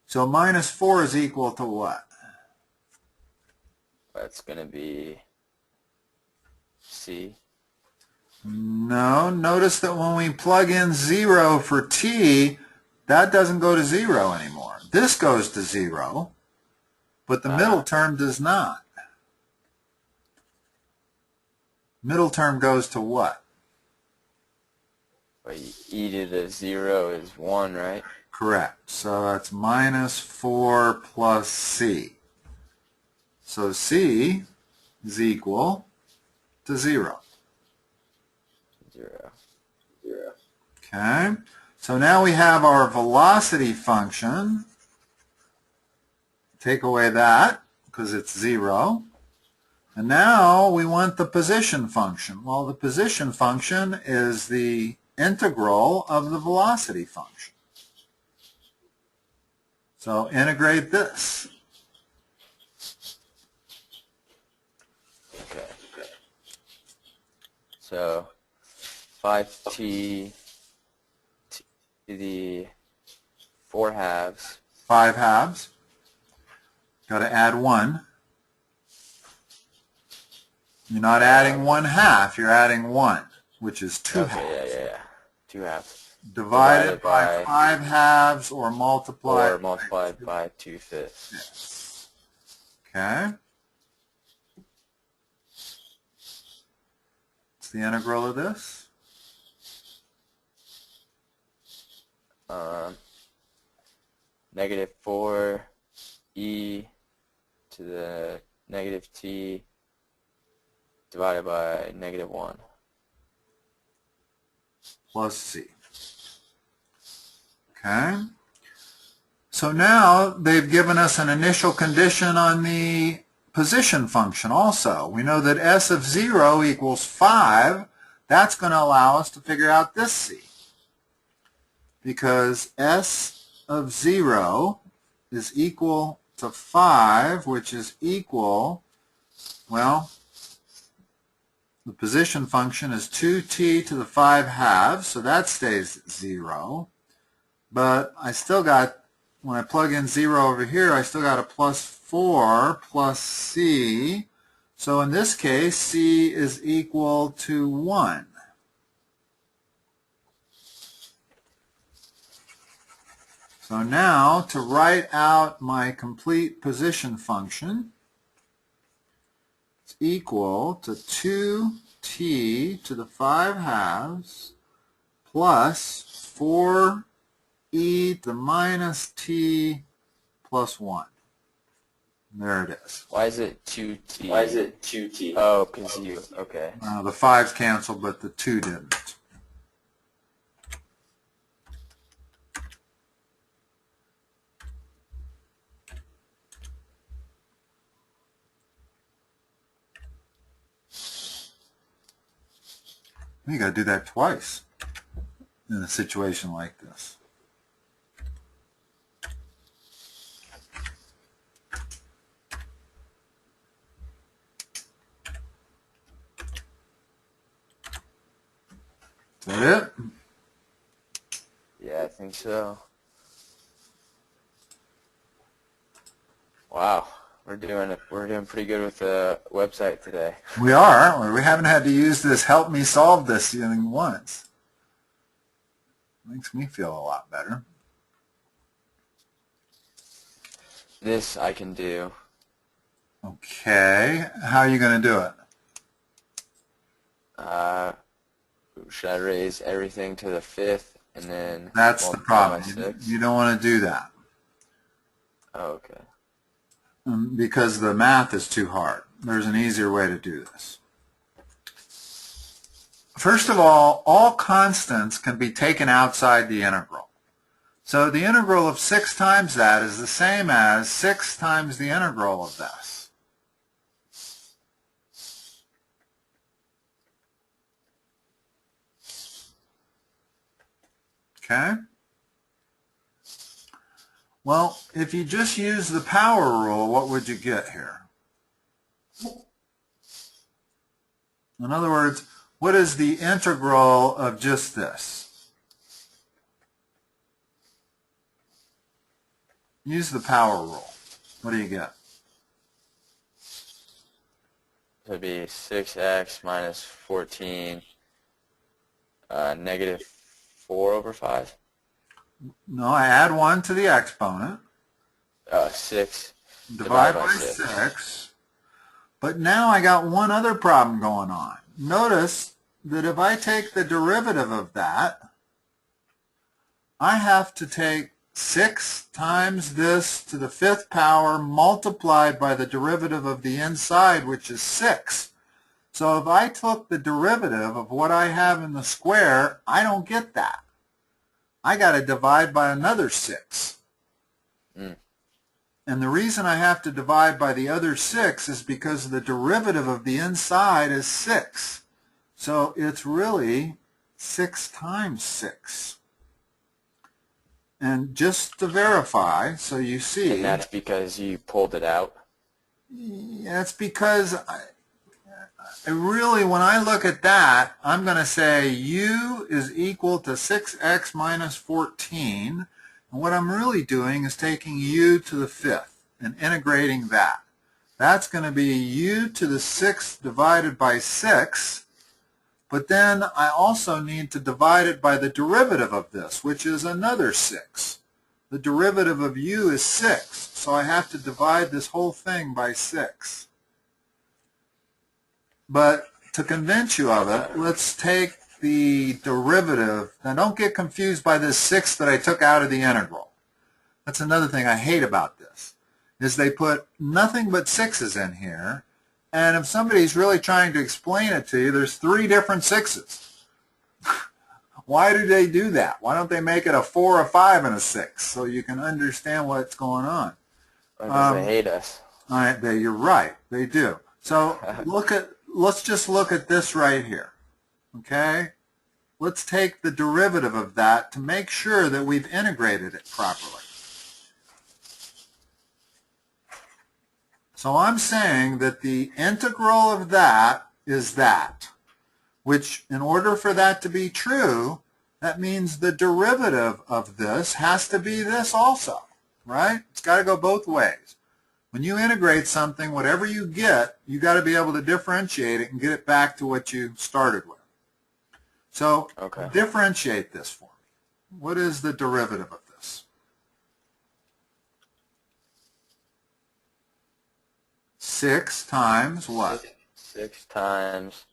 So -4 is equal to what? That's going to be c. No, notice that when we plug in 0 for t, that doesn't go to 0 anymore. This goes to 0, but the middle term does not. Middle term goes to what? Well, e to the 0 is 1, right? Correct. So that's -4 plus c. So c is equal to 0. 0. Okay. So now we have our velocity function. Take away that because it's 0. And now we want the position function. Well, the position function is the integral of the velocity function. So integrate this. Okay. So 5t to the 4 halves. 5 halves. Got to add 1. You're not adding 1/2, you're adding 1, which is 2 halves. Yeah. 2 halves. Divided by 5 halves or multiplied by 2/5. Yes. Okay. What's the integral of this? -4e to the -t divided by -1. Plus c. Okay. So now they've given us an initial condition on the position function also. We know that s of 0 equals 5. That's going to allow us to figure out this c. Because s of 0 is equal to 5, which is equal, well, the position function is 2t to the 5 halves, so that stays at 0. But I still got, when I plug in 0 over here, I still got a +4 plus c. So in this case, c is equal to 1. So now, to write out my complete position function, it's equal to 2t to the 5 halves plus 4e to the minus t plus 1. There it is. Why is it 2t? Oh, because you, okay. The 5's canceled, but the 2 didn't. You got to do that twice in a situation like this. Is that it? Yeah, I think so. Wow, we're doing pretty good with the website today. We are, aren't we? We haven't had to use this help me solve this even once. Makes me feel a lot better. This I can do. Okay, how are you going to do it? Should I raise everything to the 5th and then That's the multiply by problem. 6? You don't want to do that Oh, okay. because the math is too hard. There's an easier way to do this. First of all constants can be taken outside the integral. So the integral of 6 times that is the same as 6 times the integral of this. Okay? Well, if you just use the power rule, what would you get here? In other words, what is the integral of just this? Use the power rule. What do you get? So it'd be 6x minus 14, negative 4 over 5. No, I add 1 to the exponent. 6 Divide by 6. But now I got one other problem going on. Notice that if I take the derivative of that, I have to take 6 times this to the 5th power multiplied by the derivative of the inside, which is 6. So if I took the derivative of what I have in the square, I don't get that. I got to divide by another 6. And the reason I have to divide by the other 6 is because the derivative of the inside is 6. So it's really 6 times 6. And just to verify, so you see... And that's because you pulled it out? That's because really, when I look at that, I'm going to say u is equal to 6x minus 14. And what I'm really doing is taking u to the 5th and integrating that. That's going to be u to the 6th divided by 6. But then I also need to divide it by the derivative of this, which is another 6. The derivative of u is 6. So I have to divide this whole thing by 6. But to convince you of it, let's take the derivative. Now don't get confused by this 6 that I took out of the integral. That's another thing I hate about this, is they put nothing but 6's in here, and if somebody's really trying to explain it to you, there's 3 different 6's. Why do they do that? Why don't they make it a 4, a 5, and a 6 so you can understand what's going on? Because they hate us. You're right, they do. So let's just look at this right here, okay? Let's take the derivative of that to make sure that we've integrated it properly. So I'm saying that the integral of that is that, which in order for that to be true, that means the derivative of this has to be this also, right? It's got to go both ways. When you integrate something, whatever you get, you got to be able to differentiate it and get it back to what you started with. So differentiate this for me. What is the derivative of this? 6 times what? 6 times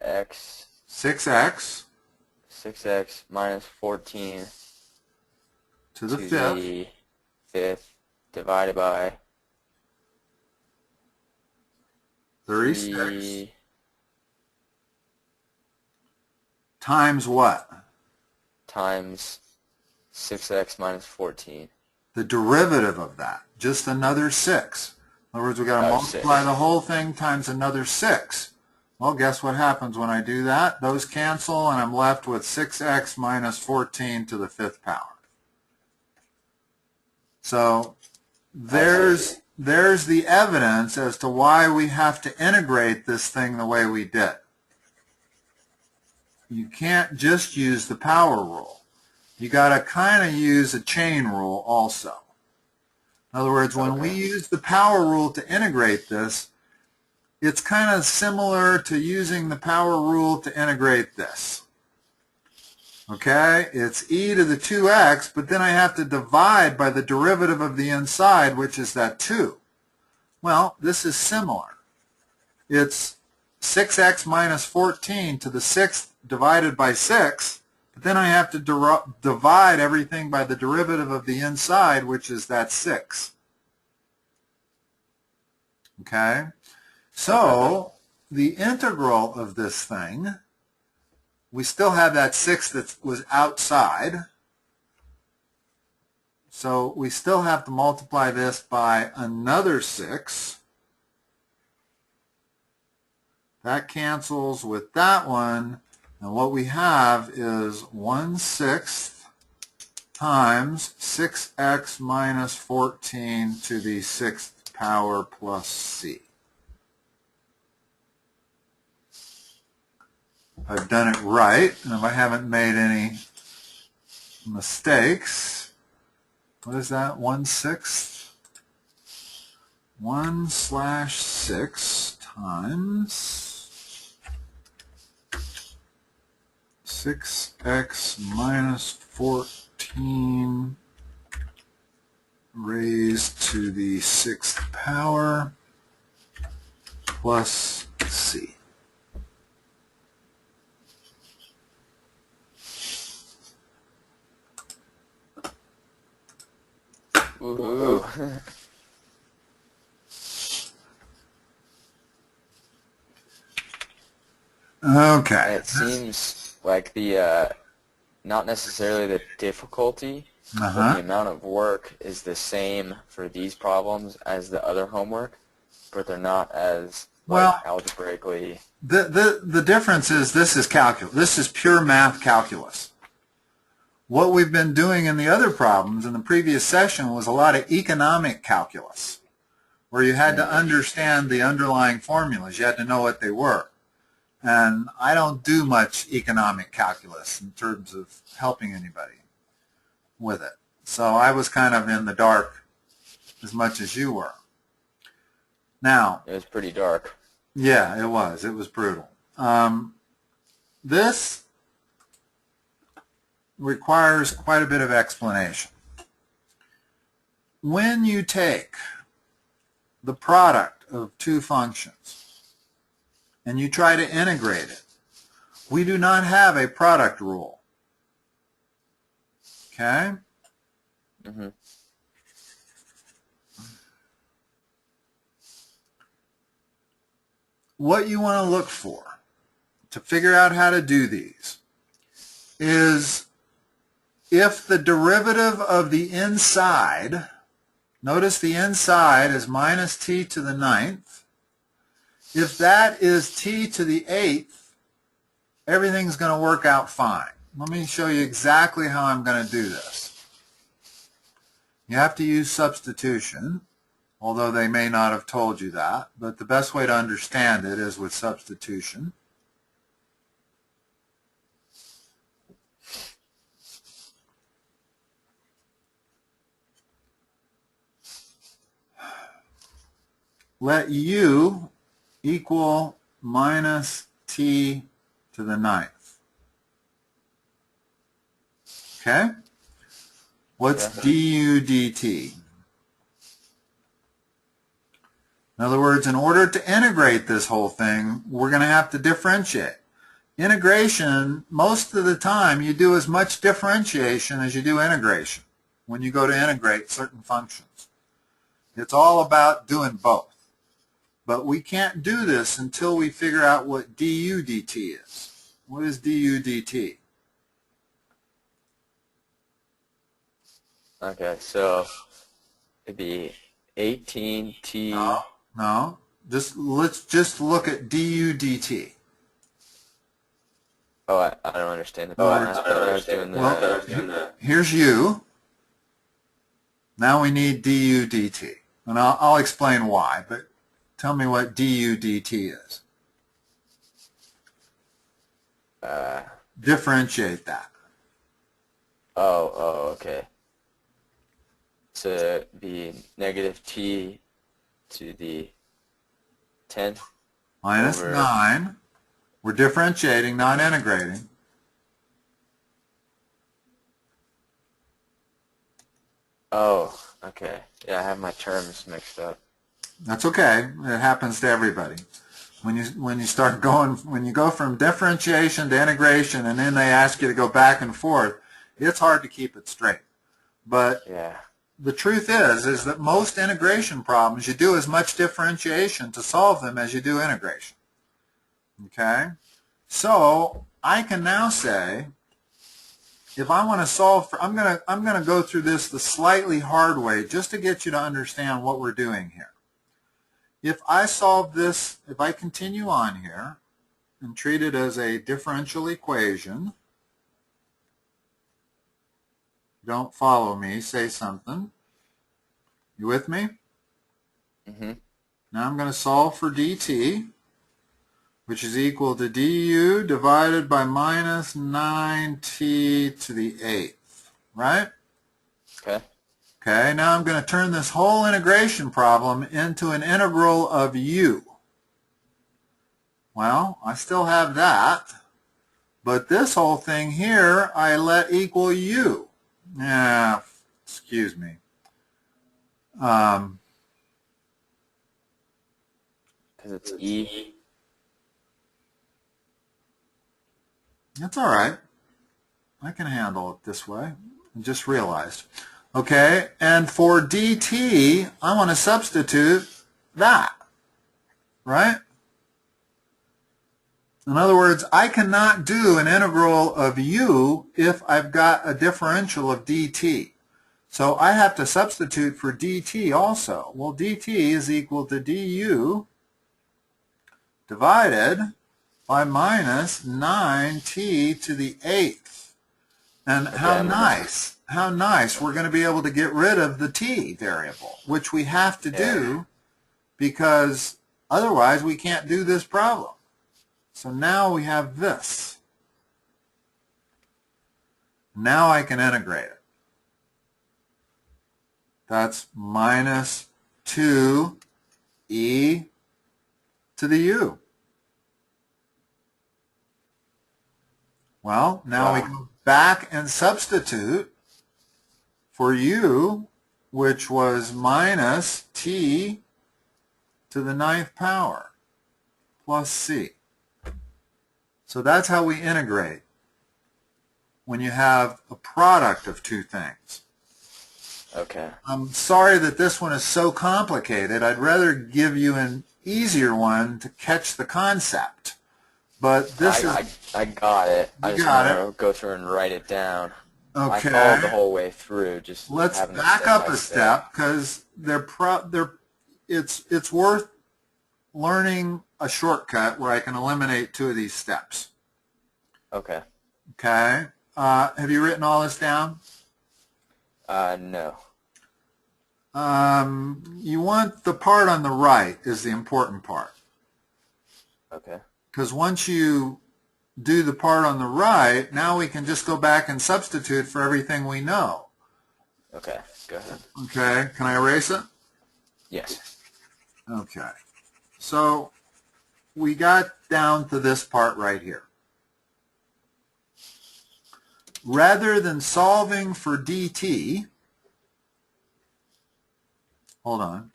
x. 6x. 6x minus 14 to the 5th. The 5th divided by 36 times what? Times 6x minus 14. The derivative of that, just another 6. In other words, we've got to multiply 6. the whole thing times another 6. Well, guess what happens when I do that? Those cancel, and I'm left with 6x minus 14 to the 5th power. So there's the evidence as to why we have to integrate this thing the way we did. you can't just use the power rule. You got to kind of use a chain rule also. In other words, when we use the power rule to integrate this, it's kind of similar to using the power rule to integrate this. Okay, it's e to the 2x, but then I have to divide by the derivative of the inside, which is that 2. Well, this is similar. It's 6x minus 14 to the 6th divided by 6, but then I have to divide everything by the derivative of the inside, which is that 6. Okay? So, the integral of this thing, we still have that 6 that was outside. So we still have to multiply this by another 6. That cancels with that one. And what we have is 1/6 times 6x minus 14 to the 6th power plus c. I've done it right, and if I haven't made any mistakes, what is that? 1/6? 1/6 times 6x minus 14 raised to the 6th power plus c. Ooh. Okay. It seems like the not necessarily the difficulty, but the amount of work is the same for these problems as the other homework, but they're not as algebraically. The difference is this is calculus. This is pure math calculus. What we've been doing in the other problems in the previous session was a lot of economic calculus, where you had to understand the underlying formulas. You had to know what they were. And I don't do much economic calculus in terms of helping anybody with it. So I was kind of in the dark as much as you were. Now, it was pretty dark. Yeah, it was. It was brutal. This requires quite a bit of explanation. When you take the product of two functions and you try to integrate it, we do not have a product rule. Okay? What you want to look for to figure out how to do these is if the derivative of the inside, notice the inside is minus t to the 9th, if that is t to the 8th, everything's going to work out fine. Let me show you exactly how I'm going to do this. You have to use substitution, although they may not have told you that, but the best way to understand it is with substitution. Let u equal minus t to the 9th. Okay? What's du dt? In other words, in order to integrate this whole thing, we're going to have to differentiate. Integration, most of the time, you do as much differentiation as you do integration when you go to integrate certain functions. It's all about doing both. But we can't do this until we figure out what du dt is. What is du dt? Okay, so it'd be 18t. No. Let's just look at du dt. Oh, I don't understand the math. Here's u. Now we need du dt. And I'll explain why, but tell me what du dt is. differentiate that. Oh, okay. To be negative t to the 10th Minus over... 9. We're differentiating, not integrating. Oh, okay. Yeah, I have my terms mixed up. That's okay. It happens to everybody. When you go from differentiation to integration, and then they ask you to go back and forth, it's hard to keep it straight. But Yeah. the truth is that most integration problems, you do as much differentiation to solve them as you do integration. Okay? So I can now say, if I want to solve for, I'm going to go through this the slightly hard way just to get you to understand what we're doing here. If I solve this, if I continue on here and treat it as a differential equation, don't follow me, say something. You with me? Mm-hmm. Now I'm going to solve for dt, which is equal to du divided by minus 9t to the 8th, right? Okay. Okay, now I'm going to turn this whole integration problem into an integral of u. Well, I still have that, but this whole thing here I let equal u. Yeah, excuse me. Because it's e. That's all right. I can handle it this way. I just realized. Okay, and for dt, I want to substitute that, right? In other words, I cannot do an integral of u if I've got a differential of dt. So I have to substitute for dt also. Well, dt is equal to du divided by minus 9t to the 8th. And Okay, how nice, we're going to be able to get rid of the t variable, which we have to do because otherwise we can't do this problem. So now we have this. Now I can integrate it. That's minus 2e to the u. Well, now we go back and substitute for u, which was minus t to the 9th power plus c. So that's how we integrate when you have a product of two things. Okay. I'm sorry that this one is so complicated. I'd rather give you an easier one to catch the concept. But this I got it. I just want to go through and write it down. Okay. I followed the whole way through. Just let's having back up a step because it's worth learning a shortcut where I can eliminate two of these steps. Okay. Okay. Have you written all this down? No. You want the part on the right is the important part. Okay. Because once you do the part on the right, now we can just go back and substitute for everything we know. Okay, go ahead. Okay, can I erase it? Yes. Okay. So we got down to this part right here. Rather than solving for dt, hold on.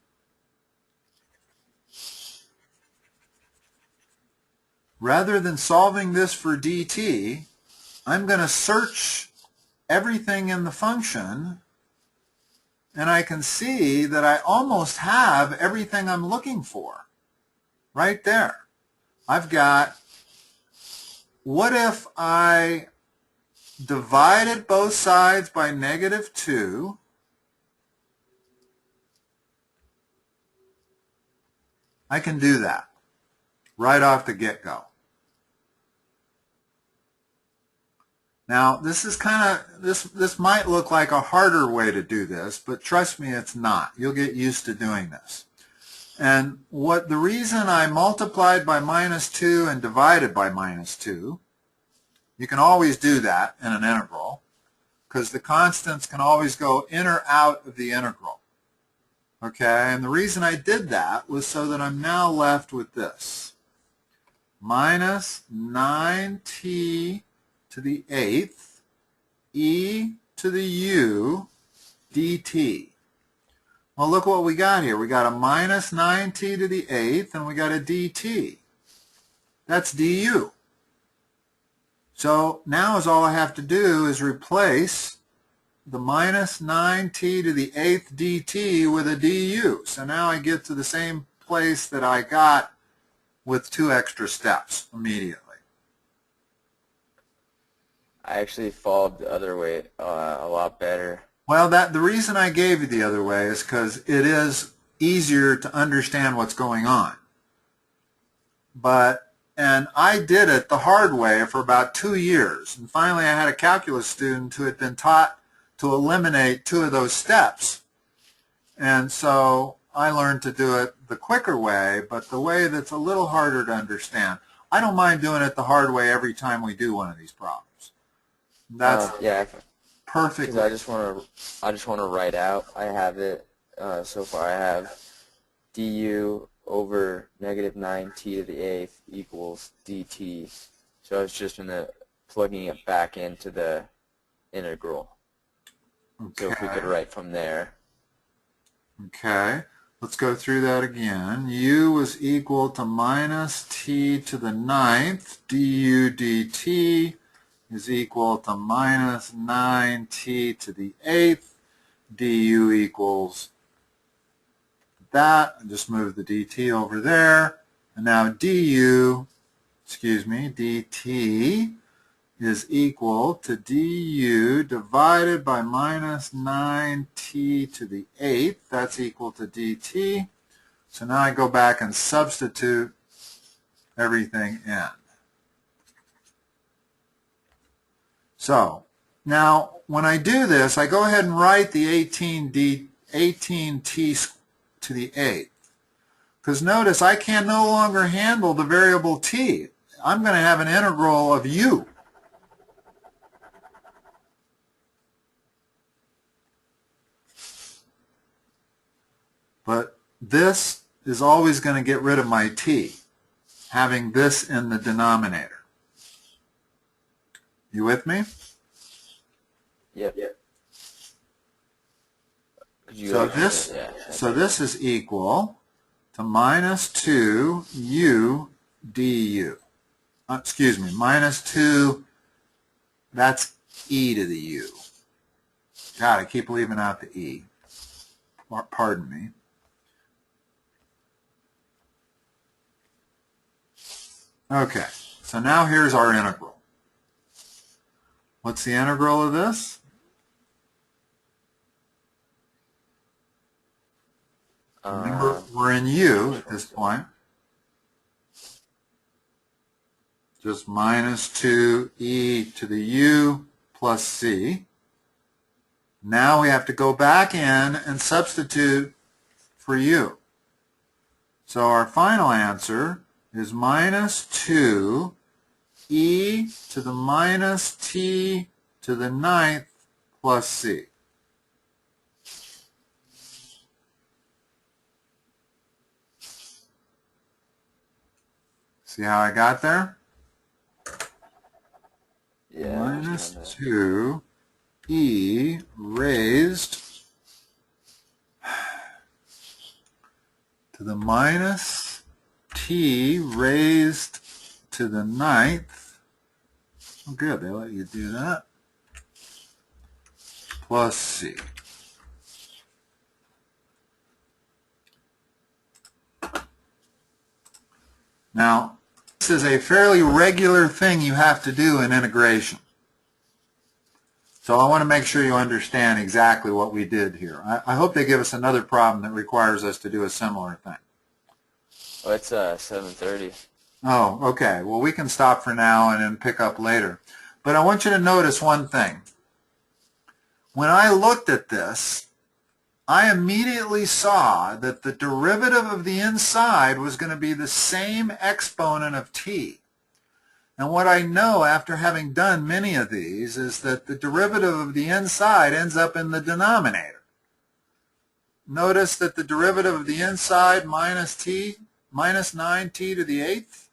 Rather than solving this for dt, I'm going to search everything in the function, and I can see that I almost have everything I'm looking for right there. I've got, what if I divided both sides by negative 2, I can do that right off the get-go. Now, this is this might look like a harder way to do this, but trust me, it's not. You'll get used to doing this. And the reason I multiplied by minus 2 and divided by minus 2 You can always do that in an integral because the constants can always go in or out of the integral. Okay, and the reason I did that was so that I'm now left with this. Minus 9t to the 8th e to the u dt. Well, look what we got here. We got a minus 9t to the 8th, and we got a dt. That's du. So now all I have to do is replace the minus 9t to the 8th dt with a du. So now I get to the same place that I got with 2 extra steps immediately. I actually followed the other way a lot better. Well, the reason I gave you the other way is because it is easier to understand what's going on. And I did it the hard way for about 2 years. And finally I had a calculus student who had been taught to eliminate 2 of those steps. And so I learned to do it the quicker way, but the way that's a little harder to understand. I don't mind doing it the hard way every time we do one of these problems. That's yeah, perfect. Because I just want to write out. I have it so far. I have du over negative 9t to the 8th equals dt. So I was just plugging it back into the integral. Okay. So if we could write from there. Okay. Let's go through that again. U was equal to minus t to the 9th du dt is equal to minus 9t to the 8th du equals that. I just move the dt over there. And now dt is equal to du divided by minus 9t to the 8th. That's equal to dt. So now I go back and substitute everything in. So now when I do this, I go ahead and write the 18t to the 8th. Because notice I can no longer handle the variable t. I'm going to have an integral of u. But this is always going to get rid of my t, having this in the denominator. You with me? Yep. So this is equal to minus 2u du. Excuse me, minus 2, that's e to the u. God, I keep leaving out the e. Pardon me. Okay, so now here's our integral. What's the integral of this? Remember, we're in u at this point. Just minus 2e to the u plus c. Now we have to go back in and substitute for u. So our final answer is minus 2 e to the minus t to the 9th plus c. See how I got there? Yeah. Minus 2 e raised to the minus t raised to the 9th. Oh, good, they let you do that. Plus c. Now, this is a fairly regular thing you have to do in integration. So I want to make sure you understand exactly what we did here. I hope they give us another problem that requires us to do a similar thing. Well, it's 7:30. Oh, okay. Well, we can stop for now and then pick up later. But I want you to notice one thing. When I looked at this, I immediately saw that the derivative of the inside was going to be the same exponent of t. And what I know after having done many of these is that the derivative of the inside ends up in the denominator. Notice that the derivative of the inside minus 9t to the 8th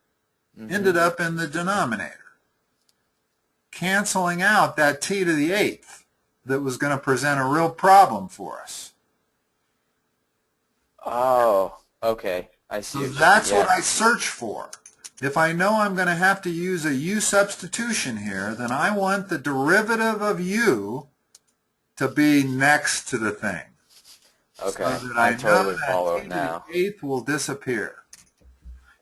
ended up in the denominator, canceling out that t to the 8th that was going to present a real problem for us. Oh, okay. I see. So that's what I search for. If I know I'm going to have to use a u substitution here, then I want the derivative of u to be next to the thing. Okay, So that I know totally that follow t now. to the 8th will disappear.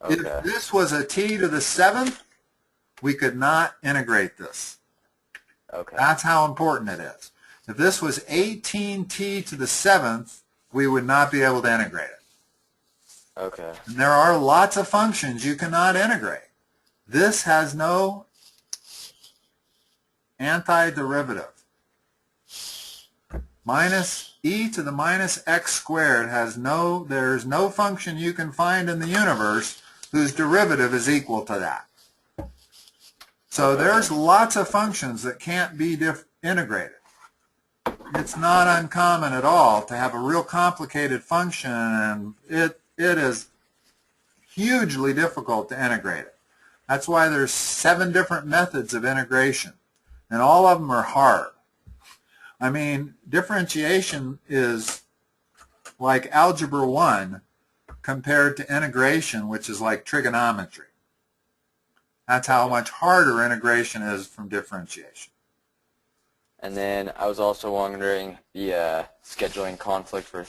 Okay. If this was a t to the 7th, we could not integrate this. Okay. That's how important it is. If this was 18t to the 7th, we would not be able to integrate it. Okay. And there are lots of functions you cannot integrate. This has no antiderivative. Minus e to the minus x squared there's no function you can find in the universe whose derivative is equal to that. So there's lots of functions that can't be integrated. It's not uncommon at all to have a real complicated function, and it is hugely difficult to integrate it. That's why there's 7 different methods of integration, and all of them are hard. I mean, differentiation is like algebra 1 compared to integration, which is like trigonometry. That's how much harder integration is from differentiation. And then I was also wondering, the scheduling conflict for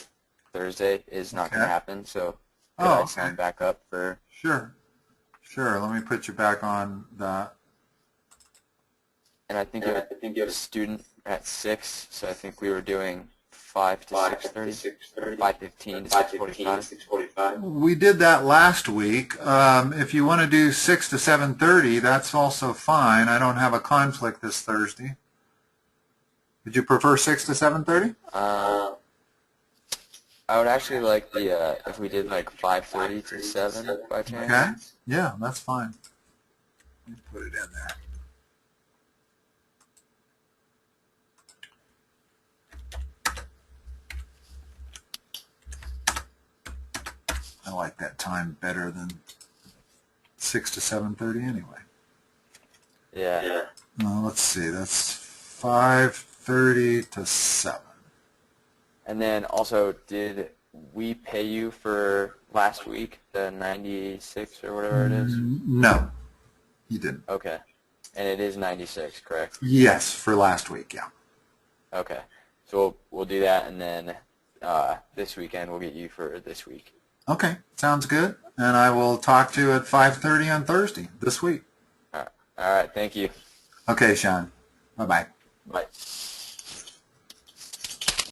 Thursday is not going to happen, so could I sign back up for... Sure. Let me put you back on that. And I think you have a student at 6, so I think we were doing 5 to 6:30, 5:15 to 6:45. We did that last week. If you want to do 6 to 7:30, that's also fine. I don't have a conflict this Thursday. Would you prefer 6 to 7:30? I would actually like the if we did like 5:30 to 7 by chance. Okay. Yeah, that's fine. Let me put it in there. I like that time better than 6 to 7:30 anyway. Yeah. Let's see. That's 5:30 to 7. And then also, did we pay you for last week, the 96 or whatever it is? No, you didn't. Okay. And it is 96, correct? Yes, for last week, yeah. Okay. So we'll do that, and then this weekend we'll get you for this week. Okay, sounds good. And I will talk to you at 5:30 on Thursday this week. All right. Thank you. Okay, Sean. Bye-bye. Bye.